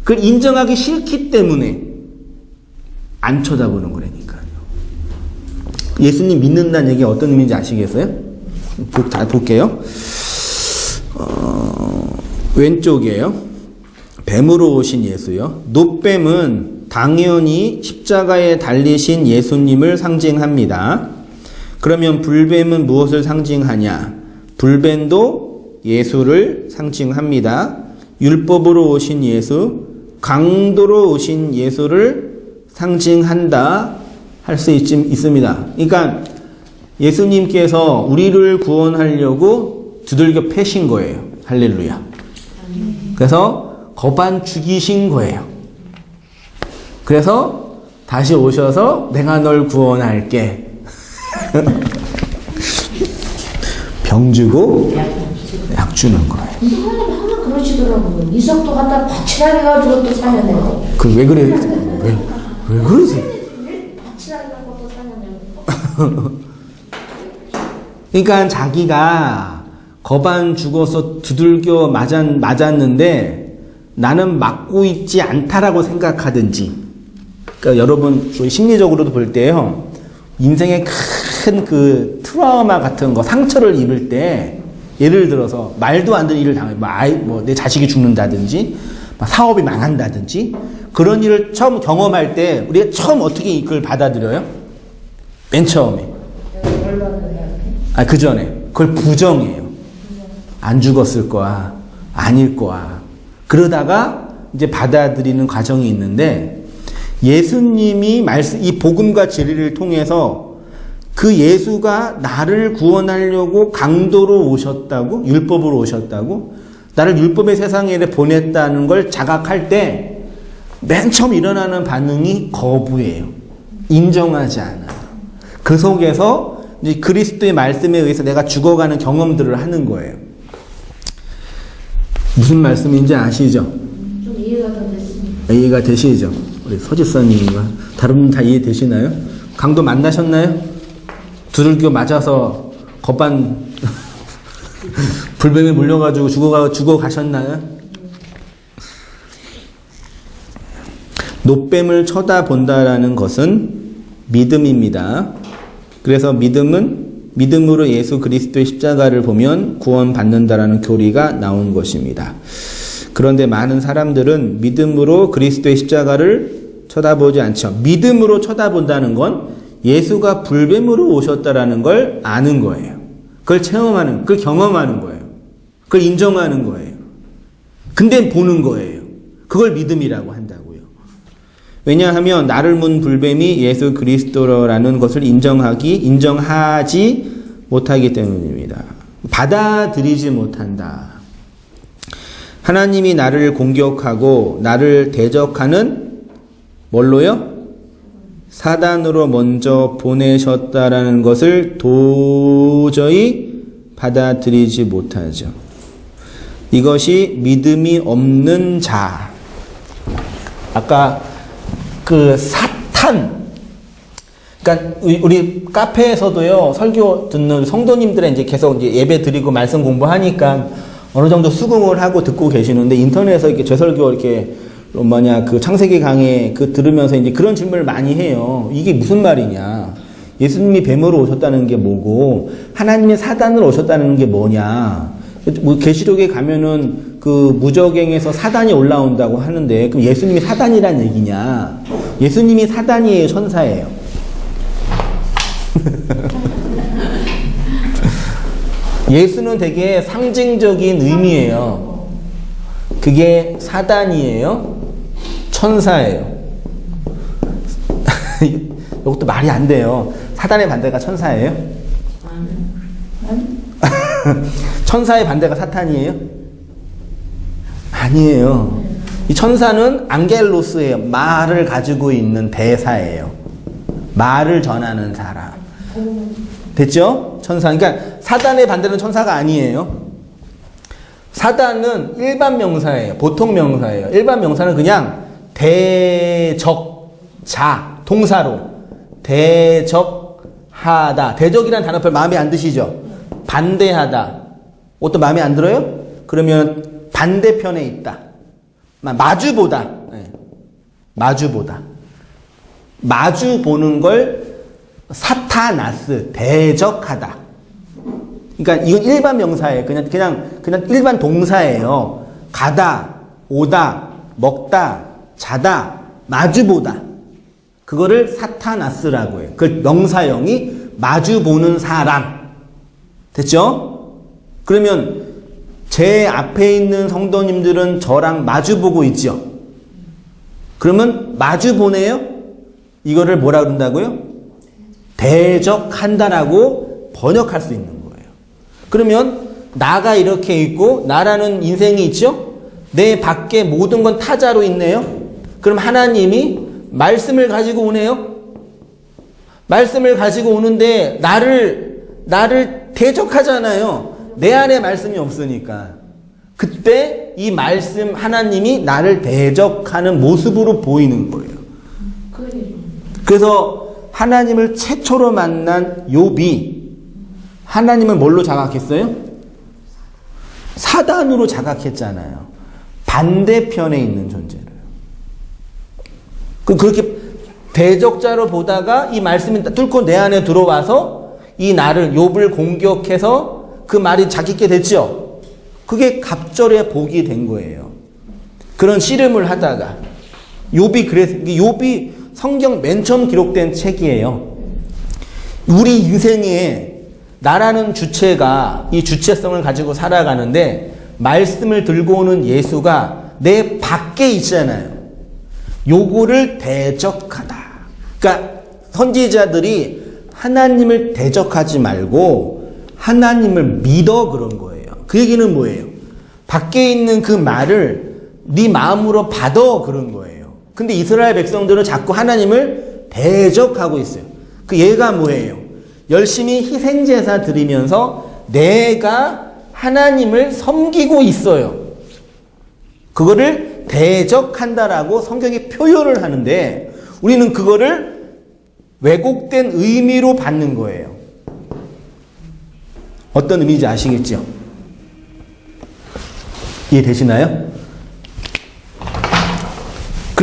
A: 그걸 인정하기 싫기 때문에 안 쳐다보는 거라니까요. 예수님 믿는다는 얘기 어떤 의미인지 아시겠어요? 다 볼게요. 왼쪽이에요. 뱀으로 오신 예수요. 노뱀은 당연히 십자가에 달리신 예수님을 상징합니다. 그러면 불뱀은 무엇을 상징하냐? 불뱀도 예수를 상징합니다. 율법으로 오신 예수, 강도로 오신 예수를 상징한다 할 수 있습니다. 그러니까 예수님께서 우리를 구원하려고 두들겨 패신 거예요. 할렐루야. 그래서 거반 죽이신 거예요. 그래서 다시 오셔서 내가 널 구원할게. 병 주고 약 주는 거예요.
B: 근데 하나님 항상 그러시더라고요. 이석도 갖다 바치락 해가지고 또 살려내고.
A: 왜 그래? 왜 그러세요?
B: 왜 바치락 해가지고 또 살려내고.
A: 그러니까 자기가 거반 죽어서 두들겨 맞았는데 나는 맞고 있지 않다라고 생각하든지. 그러니까 여러분 심리적으로도 볼 때요. 인생에 큰 그 트라우마 같은 거 상처를 입을 때 예를 들어서 말도 안 되는 일을 당해 내 자식이 죽는다든지 사업이 망한다든지 그런 일을 처음 경험할 때 우리가 처음 어떻게 이걸 받아들여요? 맨 처음에 그 전에 그걸 부정해요. 안 죽었을 거야, 아닐 거야. 그러다가 이제 받아들이는 과정이 있는데 예수님이 이 복음과 진리를 통해서 그 예수가 나를 구원하려고 강도로 오셨다고, 율법으로 오셨다고, 나를 율법의 세상에 보냈다는 걸 자각할 때 맨 처음 일어나는 반응이 거부예요. 인정하지 않아요. 그 속에서 이제 그리스도의 말씀에 의해서 내가 죽어가는 경험들을 하는 거예요. 무슨 말씀인지 아시죠?
B: 좀 이해가 더 됐습니다.
A: 이해가 되시죠? 우리 서지사님과 다른 분 다 이해되시나요? 강도 만나셨나요? 두들겨 맞아서 겁반 불뱀에 물려가지고 죽어 가셨나요? 노뱀을 쳐다본다라는 것은 믿음입니다. 그래서 믿음으로 예수 그리스도의 십자가를 보면 구원받는다라는 교리가 나온 것입니다. 그런데 많은 사람들은 믿음으로 그리스도의 십자가를 쳐다보지 않죠. 믿음으로 쳐다본다는 건 예수가 불뱀으로 오셨다라는 걸 아는 거예요. 그걸 체험하는, 그걸 경험하는 거예요. 그걸 인정하는 거예요. 근데 보는 거예요. 그걸 믿음이라고 한다고요. 왜냐하면 나를 문 불뱀이 예수 그리스도라는 것을 인정하지 못하기 때문입니다. 받아들이지 못한다. 하나님이 나를 공격하고 나를 대적하는 뭘로요? 사단으로 먼저 보내셨다라는 것을 도저히 받아들이지 못하죠. 이것이 믿음이 없는 자. 아까 그 사탄. 그러니까 우리 카페에서도요, 설교 듣는 성도님들은 이제 계속 이제 예배 드리고 말씀 공부하니까 어느 정도 수긍을 하고 듣고 계시는데, 인터넷에서 이렇게 제 설교 이렇게 그 창세기 강의 들으면서 이제 그런 질문을 많이 해요. 이게 무슨 말이냐? 예수님이 뱀으로 오셨다는 게 뭐고, 하나님이 사단으로 오셨다는 게 뭐냐? 계시록에 가면은 그 무저갱에서 사단이 올라온다고 하는데, 그럼 예수님이 사단이란 얘기냐? 예수님이 사단이에요, 천사예요? 예수는 되게 상징적인 의미예요. 그게 사단이에요? 천사예요? 이것도 말이 안 돼요. 사단의 반대가 천사예요? 천사의 반대가 사탄이에요? 아니에요. 이 천사는 앙겔로스예요. 말을 가지고 있는 대사예요. 말을 전하는 사람. 됐죠? 천사. 그러니까 사단의 반대는 천사가 아니에요. 사단은 일반 명사예요. 보통 명사예요. 일반 명사는 그냥 대적자, 동사로 대적하다. 대적이라는 단어 별 마음에 안 드시죠? 반대하다. 어떤 마음에 안 들어요? 그러면 반대편에 있다. 마주보다. 마주보다. 마주 보는 걸 사타나스, 대적하다. 그러니까 이건 일반 명사예요. 그냥 일반 동사예요. 가다, 오다, 먹다, 자다, 마주보다. 그거를 사타나스라고 해요. 그 명사형이 마주보는 사람. 됐죠? 그러면 제 앞에 있는 성도님들은 저랑 마주보고 있죠? 그러면 마주보네요? 이거를 뭐라 그런다고요? 대적한다라고 번역할 수 있는 거예요. 그러면 나가 이렇게 있고 나라는 인생이 있죠? 내 밖에 모든 건 타자로 있네요? 그럼 하나님이 말씀을 가지고 오네요? 말씀을 가지고 오는데 나를 대적하잖아요. 내 안에 말씀이 없으니까. 그때 이 말씀 하나님이 나를 대적하는 모습으로 보이는 거예요. 그래서 하나님을 최초로 만난 욥이 하나님을 뭘로 자각했어요? 사단으로 자각했잖아요. 반대편에 있는 존재를. 그렇게 대적자로 보다가 이 말씀이 뚫고 내 안에 들어와서 이 나를 욥을 공격해서 그 말이 자기께 됐죠. 그게 복이 된 거예요. 그런 씨름을 하다가 욥이 성경 맨 처음 기록된 책이에요. 우리 인생에 나라는 주체가 이 주체성을 가지고 살아가는데 말씀을 들고 오는 예수가 내 밖에 있잖아요. 요거를 대적하다. 그러니까 선지자들이 하나님을 대적하지 말고 하나님을 믿어 그런 거예요. 그 얘기는 뭐예요? 밖에 있는 그 말을 네 마음으로 받아 그런 거예요. 근데 이스라엘 백성들은 자꾸 하나님을 대적하고 있어요. 그 예가 뭐예요? 열심히 희생제사 드리면서 내가 하나님을 섬기고 있어요. 그거를 대적한다라고 성경이 표현을 하는데 우리는 그거를 왜곡된 의미로 받는 거예요. 어떤 의미인지 아시겠죠? 이해되시나요?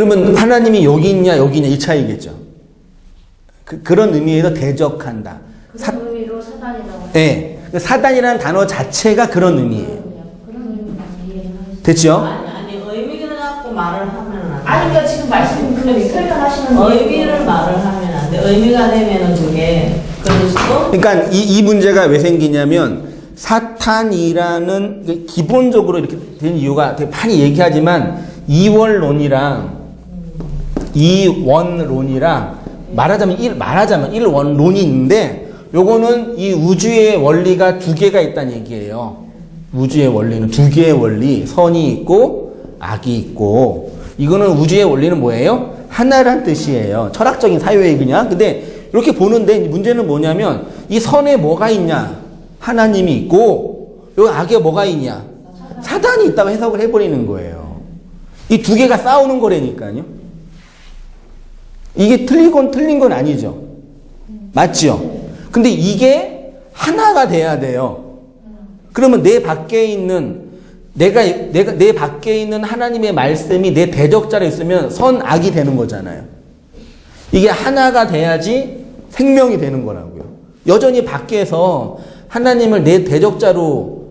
A: 그러면 하나님이 여기 있냐 여기 있냐 이 차이겠죠. 그런 의미에서 대적한다.
B: 그런 의미로 사단이라고.
A: 네. 사단이라는 단어 자체가 그런 의미예요.
B: 그런 의미만 이해하시죠.
A: 됐죠?
C: 아니 의미를 갖고 말을 하면 안 돼.
B: 아니 그러니까 지금 말씀 그냥 설명하시는
C: 의미를 말을 하면 안 돼. 의미가 되면은 그게 그리스도.
A: 그러니까 이 문제가 왜 생기냐면 사탄이라는 기본적으로 이렇게 된 이유가 되게 많이 얘기하지만 이원론이랑 이원론이랑 말하자면 일원론이 있는데 요거는 이 우주의 원리가 두 개가 있다는 얘기예요. 우주의 원리는 두 개의 원리, 선이 있고 악이 있고 이거는 우주의 원리는 뭐예요? 하나란 뜻이에요. 철학적인 사유에 그냥. 근데 이렇게 보는데 문제는 뭐냐면 이 선에 뭐가 있냐? 하나님이 있고 여기 악에 뭐가 있냐? 사단이 있다고 해석을 해버리는 거예요. 이 두 개가 싸우는 거라니까요. 이게 틀린 건 아니죠. 맞죠? 근데 이게 하나가 돼야 돼요. 그러면 내 밖에 있는 내 밖에 있는 하나님의 말씀이 내 대적자로 있으면 선악이 되는 거잖아요. 이게 하나가 돼야지 생명이 되는 거라고요. 여전히 밖에서 하나님을 내 대적자로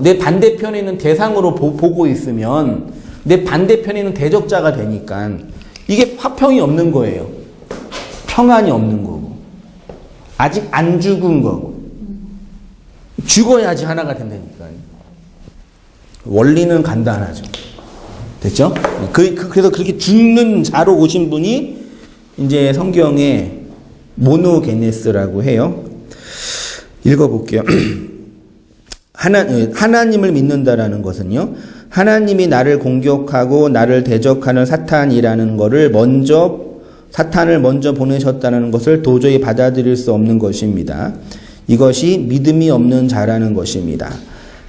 A: 내 반대편에 있는 대상으로 보고 있으면 내 반대편에 있는 대적자가 되니까 이게 화평이 없는 거예요. 평안이 없는 거고 아직 안 죽은 거고 죽어야지 하나가 된다니까요. 원리는 간단하죠. 됐죠? 그래서 그렇게 죽는 자로 오신 분이 이제 성경에 모노게네스라고 해요. 읽어볼게요. 하나님을 믿는다라는 것은요, 하나님이 나를 공격하고 나를 대적하는 사탄이라는 거를 사탄을 먼저 보내셨다는 것을 도저히 받아들일 수 없는 것입니다. 이것이 믿음이 없는 자라는 것입니다.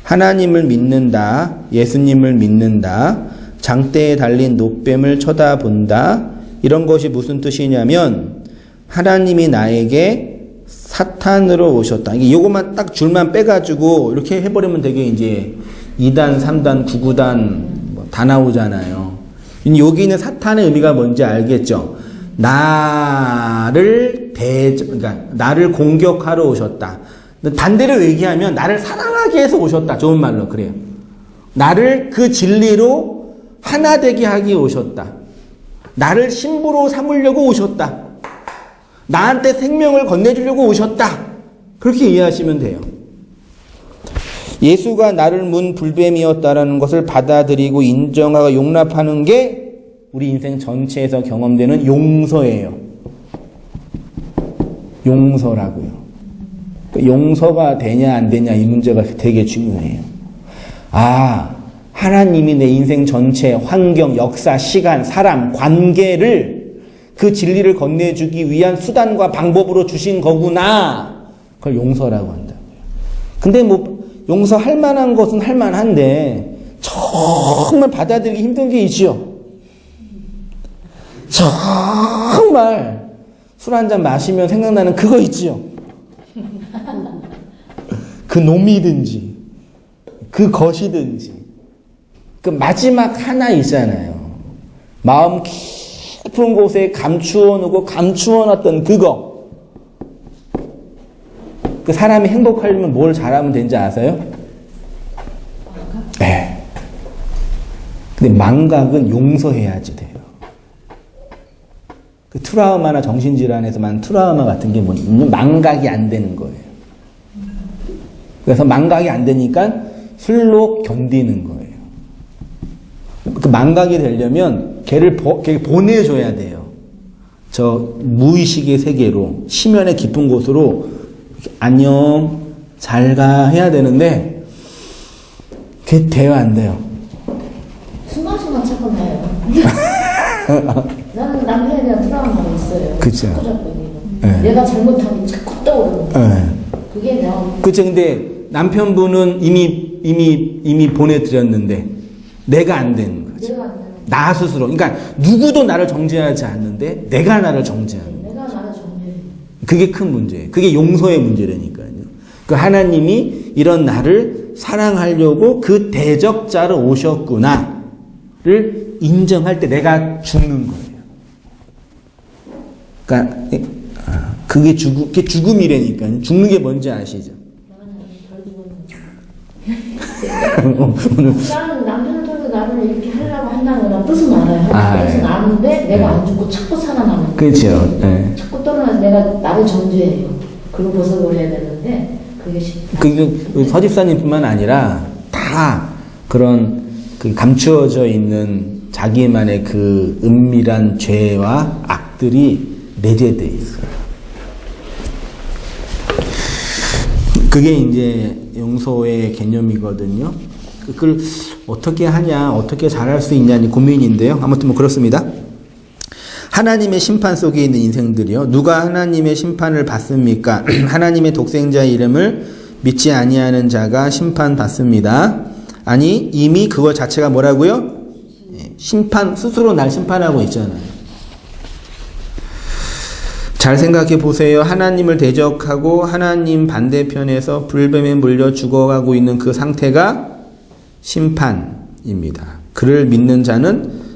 A: 하나님을 믿는다, 예수님을 믿는다, 장대에 달린 노뱀을 쳐다본다, 이런 것이 무슨 뜻이냐면 하나님이 나에게 사탄으로 오셨다. 이거만 딱 줄만 빼가지고 이렇게 해버리면 되게 이제 2단, 3단, 9구단 다 나오잖아요. 여기 있는 사탄의 의미가 뭔지 알겠죠? 그러니까 나를 공격하러 오셨다. 반대로 얘기하면 나를 사랑하기 위해서 오셨다. 좋은 말로 그래요. 나를 그 진리로 하나 되게 하기 오셨다. 나를 신부로 삼으려고 오셨다. 나한테 생명을 건네주려고 오셨다. 그렇게 이해하시면 돼요. 예수가 나를 문 불뱀이었다라는 것을 받아들이고 인정하고 용납하는 게 우리 인생 전체에서 경험되는 용서예요. 용서라고요. 용서가 되냐 안 되냐 이 문제가 되게 중요해요. 하나님이 내 인생 전체 환경, 역사, 시간, 사람, 관계를 그 진리를 건네주기 위한 수단과 방법으로 주신 거구나. 그걸 용서라고 한다고요. 근데 용서할 만한 것은 할 만한데 정말 받아들이기 힘든 게 있지요. 정말 술 한잔 마시면 생각나는 그거 있지요. 그 놈이든지 그 것이든지 그 마지막 하나 있잖아요. 마음 깊은 곳에 감추어놓고 감추어놨던 그거. 그 사람이 행복하려면 뭘 잘하면 되는지 아세요? 네. 근데 망각은 용서해야지 돼요. 그 트라우마나 정신질환에서만 트라우마 같은 게 뭐냐면 망각이 안 되는 거예요. 그래서 망각이 안 되니까 술로 견디는 거예요. 그 망각이 되려면 걔를 보내줘야 돼요. 저 무의식의 세계로, 심연의 깊은 곳으로 안녕, 잘 가 해야 되는데 그게 돼요, 안 돼요?
B: 순간순간 찾고 나요. 나는 남편에 대한 트라우마가 있어요.
A: 그쵸.
B: 자꾸
A: 네.
B: 내가 잘못한 게 자꾸 떠오르는 거예요.
A: 네.
B: 그게 내가.
A: 그쵸. 근데 남편분은 이미 보내드렸는데 내가 안 되는 거죠.
B: 내가 안 되는
A: 나 스스로. 그러니까 누구도 나를 정죄하지 않는데 내가 나를 정죄하는 거예요.
B: 내가 나를 정죄해.
A: 그게 큰 문제예요. 그게 용서의 문제라니까요. 그 하나님이 이런 나를 사랑하려고 그 대적자로 오셨구나. 죄를 인정할 때 내가 죽는 거예요. 그러니까 그게 죽음이라니까요. 죽는 게 뭔지 아시죠? 오늘
B: 나는 남편들도 나를 이렇게 하려고 한다는 건 뜻은 알아요.
A: 아,
B: 뜻은
A: 예.
B: 아는데 내가 안 죽고 자꾸 살아남는 거예요.
A: 그렇죠. 예.
B: 자꾸 떠나서 내가 나를 정죄해요. 그걸 벗어버려야 되는데 그게 쉽다.
A: 그 서집사님뿐만 아니라 다 그런 그 감추어져 있는 자기만의 그 은밀한 죄와 악들이 내재되어 있어요. 그게 이제 용서의 개념이거든요. 그걸 어떻게 하냐, 어떻게 잘할 수 있냐니 고민인데요. 아무튼 뭐 그렇습니다. 하나님의 심판 속에 있는 인생들이요. 누가 하나님의 심판을 받습니까? 하나님의 독생자의 이름을 믿지 아니하는 자가 심판받습니다. 아니 이미 그거 자체가 뭐라고요? 심판, 스스로 날 심판하고 있잖아요. 잘 생각해 보세요. 하나님을 대적하고 하나님 반대편에서 불뱀에 물려 죽어가고 있는 그 상태가 심판입니다. 그를 믿는 자는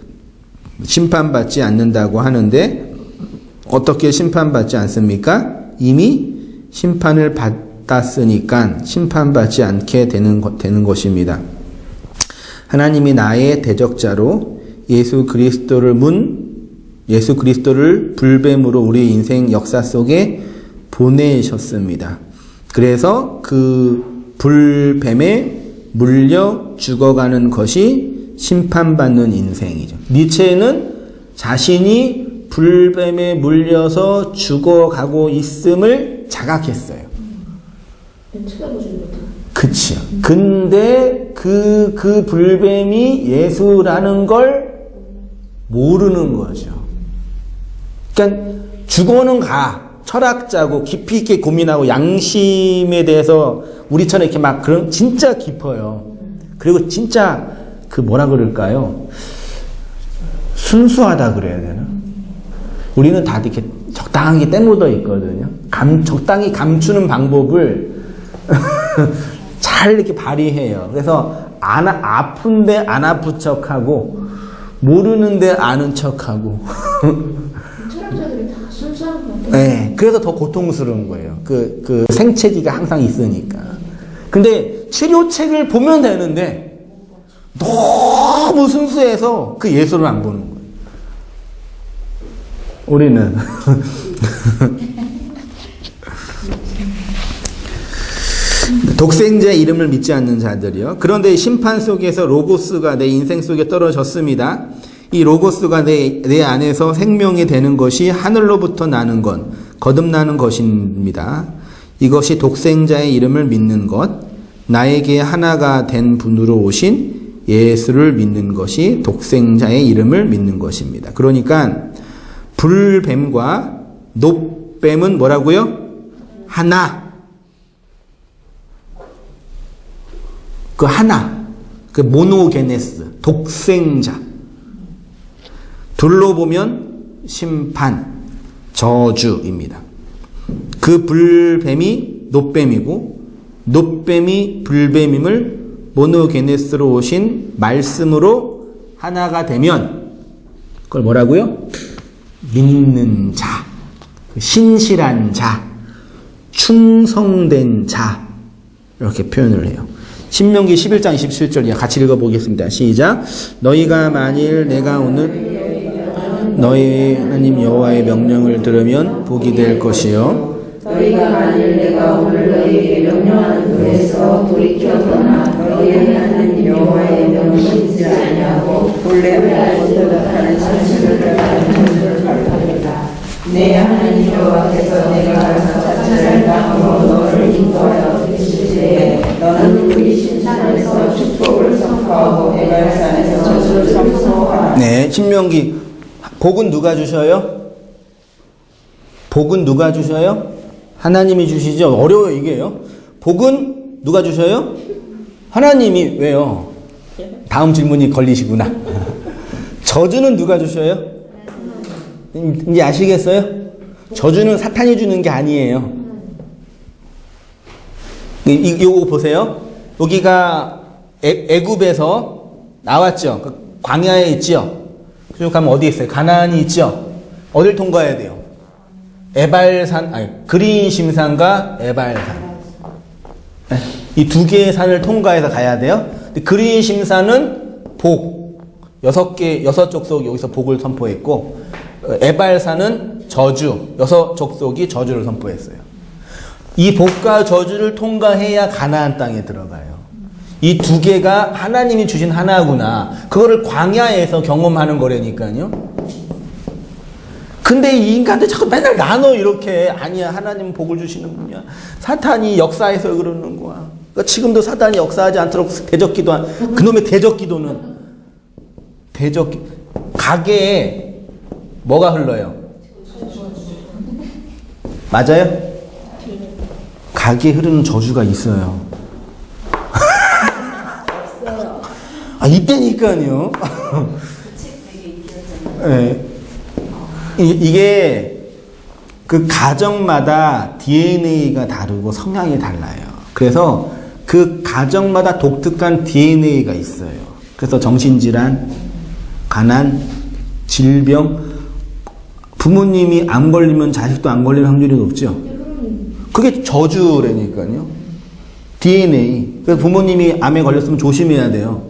A: 심판받지 않는다고 하는데 어떻게 심판받지 않습니까? 이미 심판을 받았으니까 심판받지 않게 되는 것입니다. 하나님이 나의 대적자로 예수 그리스도를 불뱀으로 우리 인생 역사 속에 보내셨습니다. 그래서 그 불뱀에 물려 죽어가는 것이 심판받는 인생이죠. 니체는 자신이 불뱀에 물려서 죽어가고 있음을 자각했어요.
B: 쳐다보지 못해.
A: 그치요. 근데 그 불뱀이 예수라는 걸 모르는 거죠. 그러니까 죽어는 가. 철학자고 깊이 있게 고민하고 양심에 대해서 우리처럼 이렇게 막 그런 진짜 깊어요. 그리고 진짜 그 뭐라 그럴까요? 순수하다 그래야 되나? 우리는 다 이렇게 적당하게 때묻어 있거든요. 적당히 감추는 방법을 잘 이렇게 발휘해요. 그래서 아픈데 안 아픈 척하고 모르는데 아는 척하고.
B: 철학자들이 다 순수한 것 같아요.
A: 네, 그래서 더 고통스러운 거예요. 그 생채기가 항상 있으니까. 근데 치료책을 보면 되는데 너무 순수해서 그 예수를 안 보는 거예요. 우리는. 독생자의 이름을 믿지 않는 자들이요. 그런데 심판 속에서 로고스가 내 인생 속에 떨어졌습니다. 이 로고스가 내 안에서 생명이 되는 것이 하늘로부터 나는 것, 거듭나는 것입니다. 이것이 독생자의 이름을 믿는 것, 나에게 하나가 된 분으로 오신 예수를 믿는 것이 독생자의 이름을 믿는 것입니다. 그러니까 불뱀과 놋뱀은 뭐라고요? 하나. 그 하나. 그 모노게네스. 독생자. 둘로 보면 심판, 저주입니다. 그 불뱀이 놋뱀이고 놋뱀이 불뱀임을 모노게네스로 오신 말씀으로 하나가 되면 그걸 뭐라고요? 믿는 자, 신실한 자, 충성된 자 이렇게 표현을 해요. 신명기 11장 27절 같이 읽어보겠습니다. 시작. 너희가 만일 내가 오늘 너희 하나님 여호와의 명령을 들으면 복이 될 것이요.
E: 너희가 만일 내가 오늘 너희에게 명령하는 것에서 돌이켜 떠나 너희의 하나님 여호와의 명령을 잊지 아니하고 본래 하는 사실을 발견하리라. 내 하나님 여호와께서 내가 사자를 땅으로 너를 인도하여 계실 때에 너는 그리신 산에서 축복을 선포하고 에발산에서 저주를 선포하라.
A: 네, 신명기 복은 누가 주셔요? 복은 누가 주셔요? 하나님이 주시죠. 어려워요 이게요. 복은 누가 주셔요? 하나님이. 왜요? 다음 질문이 걸리시구나. 저주는 누가 주셔요? 이제 아시겠어요? 저주는 사탄이 주는 게 아니에요. 이거 보세요. 여기가 애굽에서 나왔죠. 광야에 있죠. 쭉 가면 어디 있어요? 가나안이 있죠. 어딜 통과해야 돼요? 에발산, 아니 그린심산과 에발산. 네. 이 두 개의 산을 통과해서 가야 돼요. 근데 그린심산은 복, 6족속이 여기서 복을 선포했고, 에발산은 저주, 6족속이 저주를 선포했어요. 이 복과 저주를 통과해야 가나안 땅에 들어가요. 이 두 개가 하나님이 주신 하나구나. 그거를 광야에서 경험하는 거라니까요. 근데 이 인간들 자꾸 맨날 나눠 이렇게. 아니야, 하나님은 복을 주시는 분이야. 사탄이 역사해서 그러는 거야. 그러니까 지금도 사탄이 역사하지 않도록 대적기도 그놈의 대적기도는 가게에 뭐가 흘러요? 맞아요? 가게에 흐르는 저주가 있어요. 아, 이때니까요. 네. 이게 그 가정마다 DNA가 다르고 성향이 달라요. 그래서 그 가정마다 독특한 DNA가 있어요. 그래서 정신질환, 가난, 질병, 부모님이 안 걸리면 자식도 안 걸릴 확률이 높죠. 그게 저주라니까요. DNA. 그래서 부모님이 암에 걸렸으면 조심해야 돼요.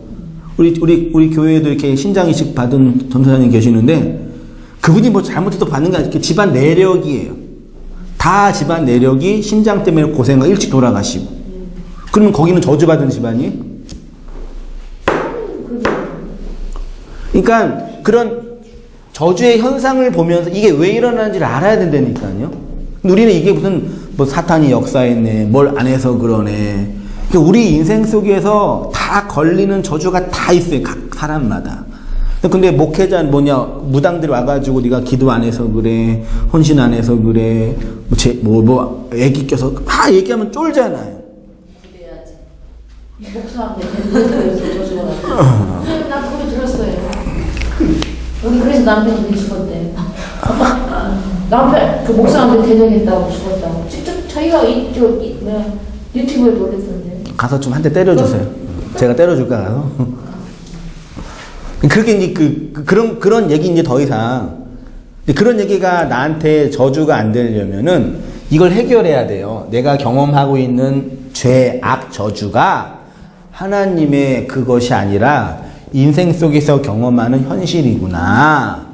A: 우리 교회에도 이렇게 신장이식 받은 전사장님 계시는데, 그분이 뭐 잘못해도 받는 게 아니라 집안 내력이에요. 다 집안 내력이 신장 때문에 고생과 일찍 돌아가시고. 그러면 거기는 저주받은 집안이? 그러니까 그런 저주의 현상을 보면서 이게 왜 일어나는지를 알아야 된다니까요. 근데 우리는 이게 무슨 뭐 사탄이 역사했네, 뭘 안 해서 그러네. 그러니까 우리 인생 속에서 다 걸리는 저주가 다 있어요. 각 사람마다. 근데 목회자 무당들이 와가지고 네가 기도 안 해서 그래, 헌신 안 해서 그래, 애기 껴서 다 얘기하면 쫄잖아요.
B: 목사한테 대들어서 저주가 났어. 나 그거 들었어요. 우리 그래서 남편이 죽었대. 남편 그 목사한테 대적했다고 죽었다고. 직접 자기가 유튜브에 올렸던데.
A: 가서 좀 한 대 때려주세요. 제가 때려줄까 가서. 그렇게 이제 그런 얘기 이제 더 이상 그런 얘기가 나한테 저주가 안 되려면은 이걸 해결해야 돼요. 내가 경험하고 있는 죄, 악, 저주가 하나님의 그것이 아니라 인생 속에서 경험하는 현실이구나.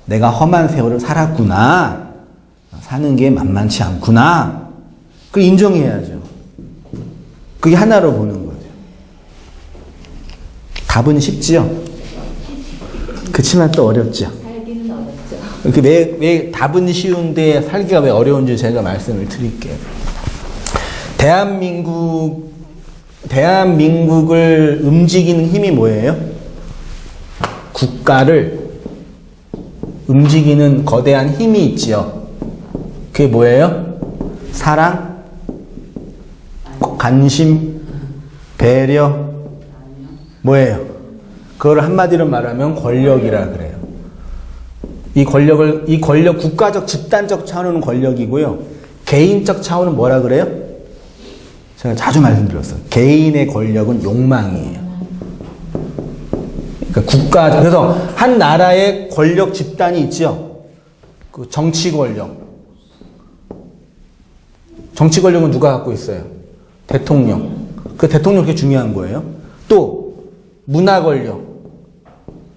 A: 내가 험한 세월을 살았구나. 사는 게 만만치 않구나. 그걸 인정해야죠. 그게 하나로 보는 거죠. 답은 쉽지요? 그치만 또 어렵죠.
B: 살기는 어렵죠.
A: 왜 답은 쉬운데 살기가 왜 어려운지 제가 말씀을 드릴게요. 대한민국을 움직이는 힘이 뭐예요? 국가를 움직이는 거대한 힘이 있지요. 그게 뭐예요? 사랑, 관심, 배려, 뭐예요? 그걸 한마디로 말하면 권력이라 그래요. 이 권력 국가적 집단적 차원은 권력이고요. 개인적 차원은 뭐라 그래요? 제가 자주 말씀드렸어요. 개인의 권력은 욕망이에요. 그러니까 그래서 한 나라의 권력 집단이 있죠. 그 정치 권력. 정치 권력은 누가 갖고 있어요? 대통령. 그 대통령 그게 중요한 거예요. 또 문화 권력.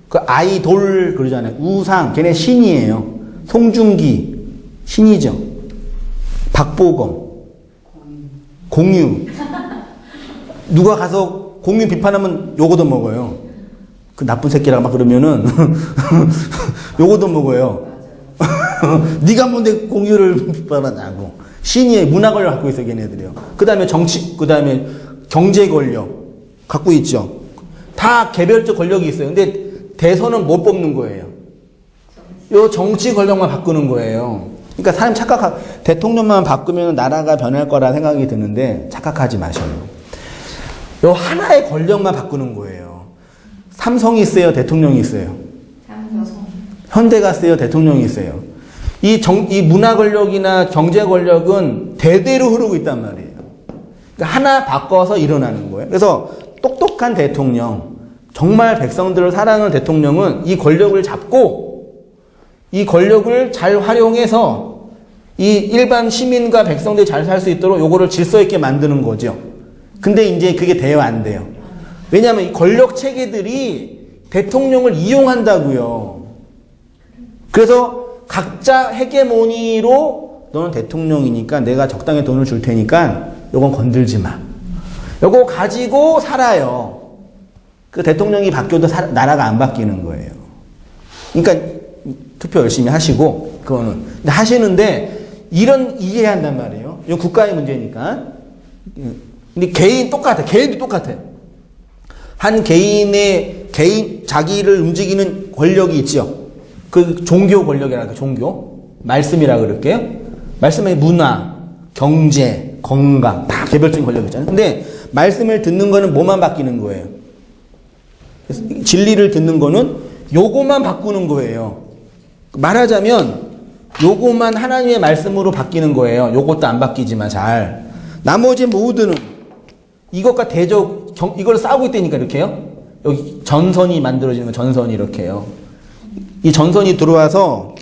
A: 그 아이돌 그러잖아요. 우상, 걔네 신이에요. 송중기 신이죠. 박보검, 공유. 누가 가서 공유 비판하면 요거도 먹어요. 그 나쁜 새끼라고 막 그러면은 요거도 먹어요. 네가 뭔데 공유를 비판하냐고. 신이의 문화 권력 갖고 있어 걔네들이요. 그 다음에 정치, 그 다음에 경제 권력 갖고 있죠. 다 개별적 권력이 있어요. 근데 대선은 못 뽑는 거예요. 요 정치 권력만 바꾸는 거예요. 그러니까 사람 대통령만 바꾸면 나라가 변할 거라 생각이 드는데 착각하지 마셔요. 요 하나의 권력만 바꾸는 거예요. 삼성이 있어요, 대통령이 있어요. 현대가 있어요, 대통령이 있어요. 이 문화 권력이나 경제 권력은 대대로 흐르고 있단 말이에요. 그러니까 하나 바꿔서 일어나는 거예요. 그래서 똑똑한 대통령, 정말 백성들을 사랑하는 대통령은 이 권력을 잡고 이 권력을 잘 활용해서 이 일반 시민과 백성들이 잘 살 수 있도록 요거를 질서 있게 만드는 거죠. 근데 이제 그게 돼요, 안 돼요? 왜냐하면 이 권력 체계들이 대통령을 이용한다고요. 그래서 각자 헤게모니로 너는 대통령이니까 내가 적당히 돈을 줄 테니까 요건 건들지 마. 요거 가지고 살아요. 그 대통령이 바뀌어도 나라가 안 바뀌는 거예요. 그러니까 투표 열심히 하시고 그거는 근데 하시는데 이런 이해해야 한단 말이에요. 이건 국가의 문제니까. 근데 개인도 똑같아요. 한 개인의 자기를 움직이는 권력이 있죠. 그 종교 권력이라고 종교 말씀이라 그럴게요. 말씀의 문화, 경제, 건강 다 개별적인 권력이 있잖아요. 근데 말씀을 듣는 거는 뭐만 바뀌는 거예요? 진리를 듣는 거는 요거만 바꾸는 거예요. 말하자면 요거만 하나님의 말씀으로 바뀌는 거예요. 요것도 안 바뀌지만 잘. 나머지 모두는 이것과 이걸 싸우고 있다니까 이렇게요. 여기 전선이 만들어지는 거 전선이 이렇게요. 이 전선이 들어와서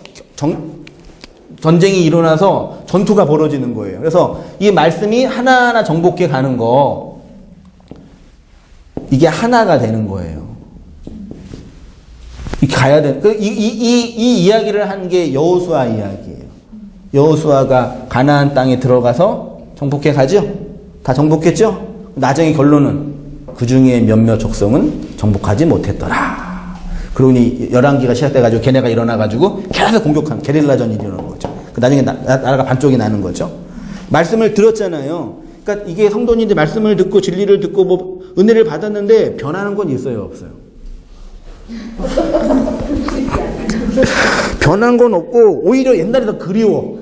A: 전쟁이 일어나서 전투가 벌어지는 거예요. 그래서 이 말씀이 하나하나 정복해 가는 거 이게 하나가 되는 거예요. 가야 돼. 이 이야기를 한 게 여호수아 이야기예요. 여호수아가 가나안 땅에 들어가서 정복해 가죠. 다 정복했죠. 나중에 결론은 그 중에 몇몇 족속은 정복하지 못했더라. 그러니 열왕기가 시작돼가지고 걔네가 일어나가지고 계속 공격하는 게릴라전이 일어나는 거죠. 나중에 나라가 반쪽이 나는 거죠. 말씀을 들었잖아요. 그러니까 이게 성도님들 말씀을 듣고 진리를 듣고 뭐 은혜를 받았는데 변하는 건 있어요, 없어요? 변한 건 없고 오히려 옛날에 더 그리워.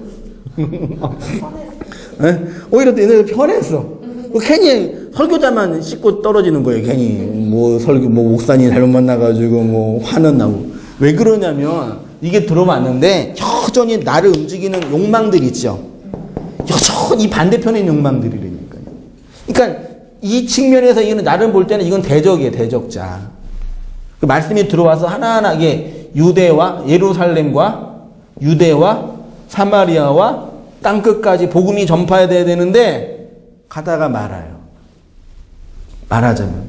A: 네? 오히려 옛날에 편했어. 괜히 설교자만 씻고 떨어지는 거예요. 괜히 뭐 목사님 잘못 만나가지고 뭐 화는 나고. 왜 그러냐면 이게 들어왔는데 여전히 나를 움직이는 욕망들이 있죠. 여전히 반대편의 욕망들이라니까요. 그러니까 이 측면에서 이거는 나를 볼 때는 이건 대적이에요, 대적자. 그 말씀이 들어와서 하나하나 이게 유대와 예루살렘과 유대와 사마리아와 땅끝까지 복음이 전파돼야 되는데 가다가 말아요. 말하자면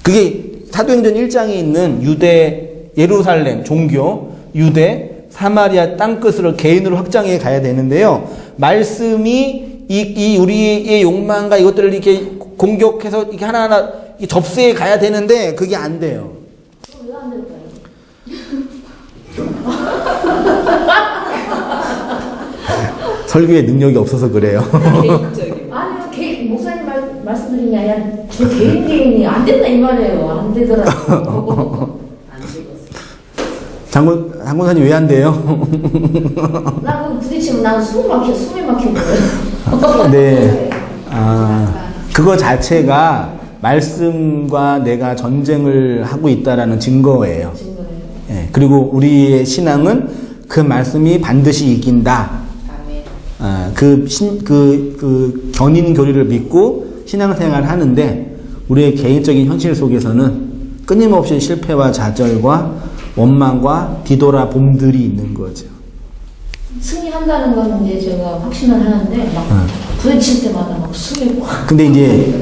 A: 그게 사도행전 1장에 있는 유대 예루살렘 종교 유대 사마리아 땅끝으로 개인으로 확장해 가야 되는데요. 말씀이 이 우리의 욕망과 이것들을 이렇게 공격해서 이렇게 하나하나 접수해 가야 되는데 그게 안 돼요.
B: 왜 안 될까요?
A: 설교에 능력이 없어서 그래요.
B: 아니요, 목사님 말씀드린 게 아니라 저 개인이 안 된다 이 말이에요. 안 되더라고요. 안 되겠어.
A: 장군사님 왜 안 돼요?
B: 나 그럼 부딪히면 나는 숨이 막힌 거예요.
A: 네. 그거 자체가 말씀과 내가 전쟁을 하고 있다라는 증거예요. 예, 그리고 우리의 신앙은 그 말씀이 반드시 이긴다. 그 견인 교리를 믿고 신앙생활을 하는데 우리의 개인적인 현실 속에서는 끊임없이 실패와 좌절과 원망과 뒤돌아봄들이 있는 거죠.
B: 승리한다는 건 이제 제가 확신을 하는데 막 부딪힐 때마다 막 숨이 확.
A: 근데 이제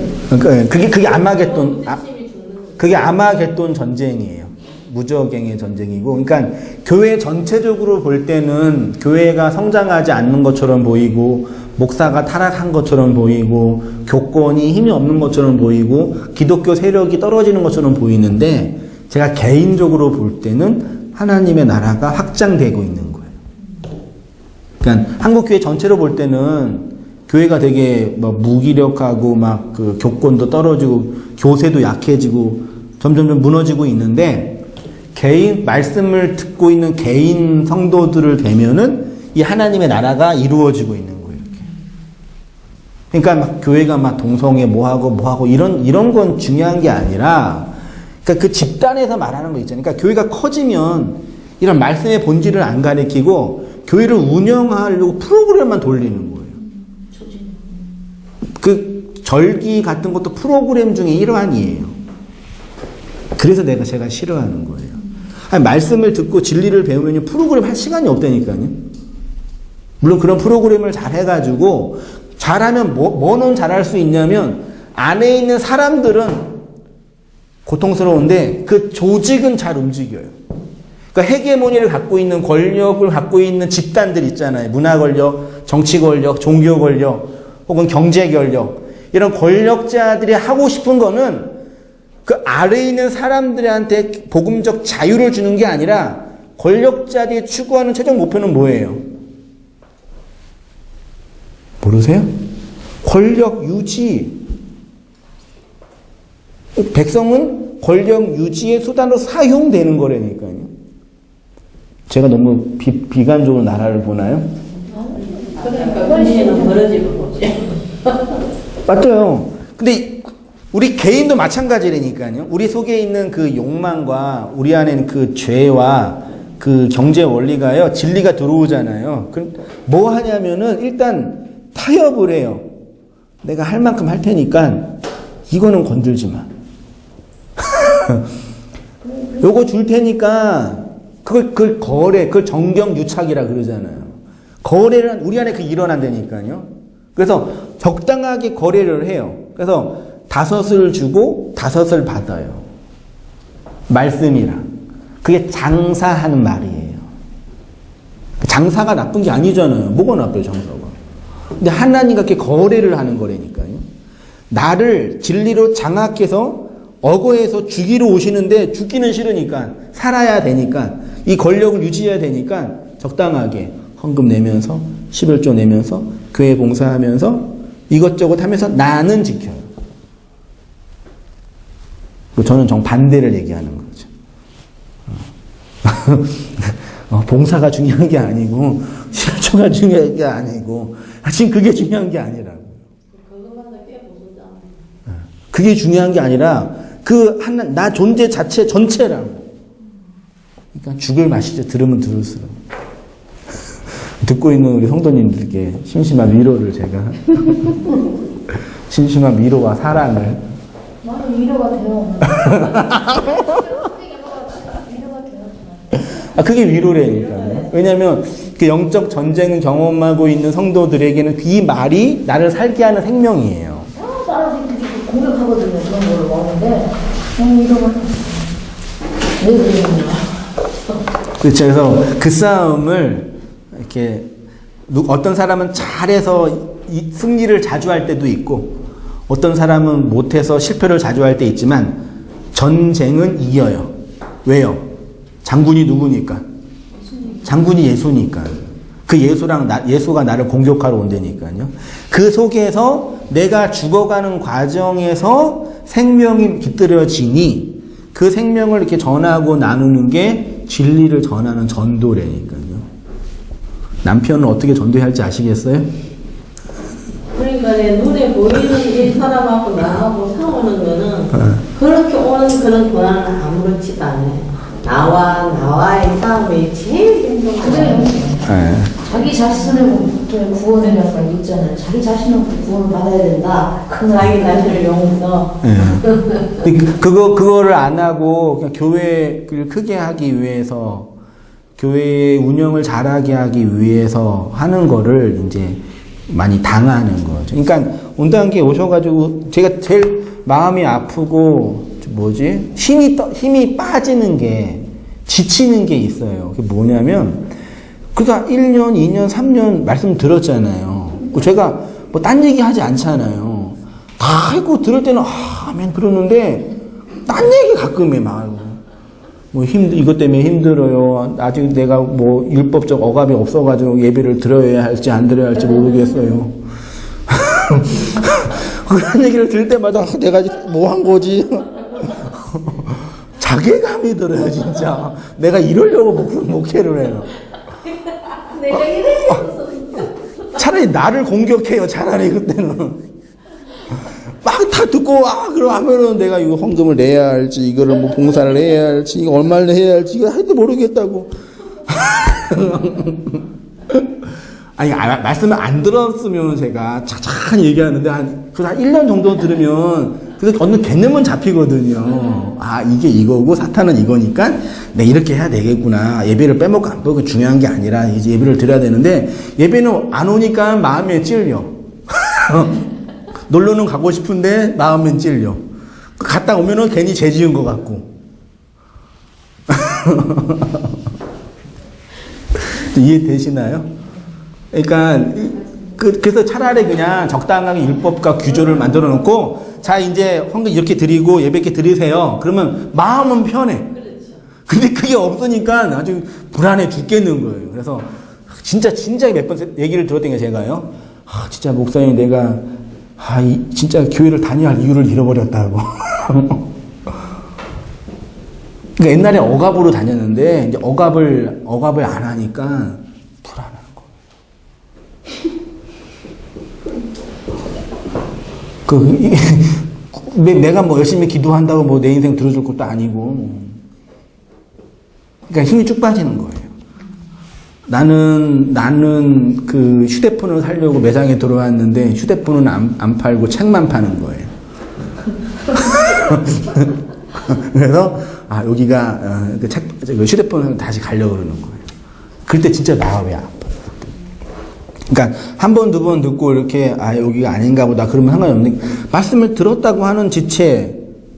A: 그게 아마겟돈 전쟁이에요. 무적행의 전쟁이고, 그러니까 교회 전체적으로 볼 때는 교회가 성장하지 않는 것처럼 보이고, 목사가 타락한 것처럼 보이고, 교권이 힘이 없는 것처럼 보이고, 기독교 세력이 떨어지는 것처럼 보이는데, 제가 개인적으로 볼 때는 하나님의 나라가 확장되고 있는 거예요. 그러니까 한국 교회 전체로 볼 때는 교회가 되게 뭐 무기력하고 막 그 교권도 떨어지고 교세도 약해지고 점점 무너지고 있는데 개인 말씀을 듣고 있는 개인 성도들을 뵈면은 이 하나님의 나라가 이루어지고 있는 거예요. 이렇게. 그러니까 막 교회가 막 동성애 뭐하고 이런 건 중요한 게 아니라 그러니까 그 집단에서 말하는 거 있잖아요. 그러니까 교회가 커지면 이런 말씀의 본질을 안 가리키고 교회를 운영하려고 프로그램만 돌리는 거예요. 그 절기 같은 것도 프로그램 중에 일환이에요. 그래서 제가 싫어하는 거예요. 아니, 말씀을 듣고 진리를 배우면 프로그램 할 시간이 없다니까요. 물론 그런 프로그램을 잘 해가지고 잘하면 뭐는 잘할 수 있냐면 안에 있는 사람들은 고통스러운데 그 조직은 잘 움직여요. 그러니까 헤게모니를 갖고 있는 권력을 갖고 있는 집단들 있잖아요. 문화 권력, 정치 권력, 종교 권력, 혹은 경제 권력. 이런 권력자들이 하고 싶은 거는 그 아래에 있는 사람들한테 복음적 자유를 주는 게 아니라 권력자들이 추구하는 최종 목표는 뭐예요? 모르세요? 권력 유지. 백성은 권력 유지의 수단으로 사용되는 거라니까요. 제가 너무 비관적으로 나라를 보나요?
C: 그러니까 군인은 벌어지고 보지.
A: 맞아요. 근데 우리 개인도 마찬가지라니까요. 우리 속에 있는 그 욕망과 우리 안에는 그 죄와 그 경제 원리가요, 진리가 들어오잖아요. 그럼 뭐 하냐면은 일단 타협을 해요. 내가 할 만큼 할 테니까 이거는 건들지 마. 요거 줄 테니까 그걸 거래, 그걸 정경유착이라 그러잖아요. 거래를 우리 안에 그 일어난다니까요. 그래서 적당하게 거래를 해요. 그래서 5을 주고 5을 받아요. 말씀이랑. 그게 장사하는 말이에요. 장사가 나쁜 게 아니잖아요. 뭐가 나빠요, 장사가. 근데 하나님과 이렇게 거래를 하는 거라니까요. 나를 진리로 장악해서 억어해서 죽이러 오시는데 죽기는 싫으니까 살아야 되니까 이 권력을 유지해야 되니까 적당하게 헌금 내면서 11조 내면서 교회 봉사하면서 이것저것 하면서 나는 지켜요. 저는 정반대를 얘기하는 거죠. 봉사가 중요한 게 아니고 11조가 중요한 게 아니고 지금 그게 중요한 게 아니라고.
C: 그것마다 꽤 보수잖아.
A: 그게 중요한 게 아니라 나 존재 자체 전체라고. 그러니까 죽을 맛이죠. 들으면 들을수록. 듣고 있는 우리 성도님들께 심심한 위로를 제가 심심한 위로와 사랑을.
B: 나는 위로가 돼요. 위로가 돼요.
A: 그게 위로라니까요. 왜냐하면 그 영적 전쟁 경험하고 있는 성도들에게는 이 말이 나를 살게 하는 생명이에요.
B: 사람들이 공격하거든요. 그런 걸 먹는데 위로가 왜 그러냐.
A: 그래서 그 싸움을 이렇게 어떤 사람은 잘해서 승리를 자주 할 때도 있고 어떤 사람은 못해서 실패를 자주 할 때 있지만 전쟁은 이겨요. 왜요? 장군이 누구니까? 장군이 예수니까. 그 예수가 나를 공격하러 온다니까요. 그 속에서 내가 죽어가는 과정에서 생명이 깃들여지니 그 생명을 이렇게 전하고 나누는 게 진리를 전하는 전도라니까요. 남편은 어떻게 전도해야 할지 아시겠어요?
C: 그러니까 내 눈에 보이는 이 사람하고 나하고 싸우는 거는 그렇게 오는 그런 고난은 아무렇지도 않아요. 나와의 싸움이 제일 힘든 거예요.
A: 네.
B: 자기 자신을 구원을 약간 있잖아요. 자기 자신을 구원을 받아야 된다.
C: 자기 자신을 용서.
A: 네. 그거를 안 하고 그냥 교회를 크게 하기 위해서 교회의 운영을 잘하게 하기 위해서 하는 거를 이제 많이 당하는 거죠. 그러니까 온당께 오셔가지고 제가 제일 마음이 아프고 힘이 빠지는 게 지치는 게 있어요. 그게 뭐냐면 그다 1년, 2년, 3년 말씀 들었잖아요. 제가 뭐 딴 얘기 하지 않잖아요. 다 했고 들을 때는 아멘 그러는데 딴 얘기 가끔 해 막. 이것 때문에 힘들어요. 아직 내가 율법적 억압이 없어가지고 예배를 들어야 할지 안 들어야 할지 모르겠어요. 그런 얘기를 들을 때마다 내가 뭐 한 거지? 자괴감이 들어요, 진짜. 내가 이러려고 목회를 해요.
C: 내가 이랬어.
A: 차라리 나를 공격해요, 차라리 그때는. 막 다 듣고 그럼 하면은 내가 이거 헌금을 내야 할지 이거를 뭐 봉사를 해야 할지 이거 얼마를 해야 할지 이거 하나도 모르겠다고. 아니 말씀을 안 들었으면 제가 차차히 얘기하는데 한 1년 정도 들으면 그래서 어느 개념은 잡히거든요. 아, 이게 이거고 사탄은 이거니까 내가 이렇게 해야 되겠구나. 예배를 빼먹고 안 빼먹고 중요한 게 아니라 이제 예배를 드려야 되는데 예배는 안 오니까 마음에 찔려. 놀러는 가고 싶은데 마음은 찔려. 갔다 오면은 괜히 죄 지은 것 같고. 이해되시나요? 그러니까 그래서 차라리 그냥 적당하게 율법과 규조를 만들어 놓고 자 이제 헌금 이렇게 드리고 예배 이렇게 드리세요. 그러면 마음은 편해. 근데 그게 없으니까 아주 불안해 죽겠는 거예요. 그래서 진짜 몇 번 얘기를 들었던 게 제가요. 진짜 목사님 내가 진짜 교회를 다녀야 할 이유를 잃어버렸다고. 그러니까 옛날에 억압으로 다녔는데 이제 억압을 안 하니까 불안한 거예요. 내가 뭐 열심히 기도한다고 뭐 내 인생 들어줄 것도 아니고. 그러니까 힘이 쭉 빠지는 거예요. 나는 그 휴대폰을 사려고 매장에 들어왔는데 휴대폰은 안 팔고 책만 파는 거예요. 그래서 여기가 그 휴대폰을 다시 가려고 그러는 거예요. 그때 진짜 마음이 아파요. 그러니까 한 번, 두 번 듣고 이렇게 여기가 아닌가 보다 그러면 상관이 없는데 말씀을 들었다고 하는 지체,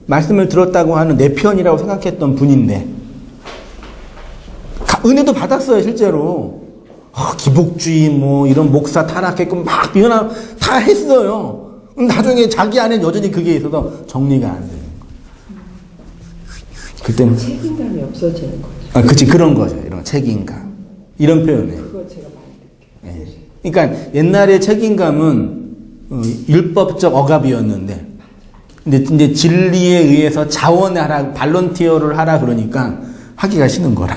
A: 말씀을 들었다고 하는 내 편이라고 생각했던 분인데 은혜도 받았어요, 실제로. 기복주의, 뭐, 이런 목사 타락했고, 막 비난하고, 다 했어요. 나중에 자기 안에 여전히 그게 있어서 정리가 안 되는 거예요. 그때는.
E: 책임감이 없어지는 거죠.
A: 그치, 그런 거죠. 이런 책임감. 이런 표현이에요.
E: 그거 제가 많이 느껴요.
A: 그러니까 옛날에 책임감은 율법적 억압이었는데, 근데 이제 진리에 의해서 자원하라, 발런티어를 하라 그러니까 하기가 싫은 거라.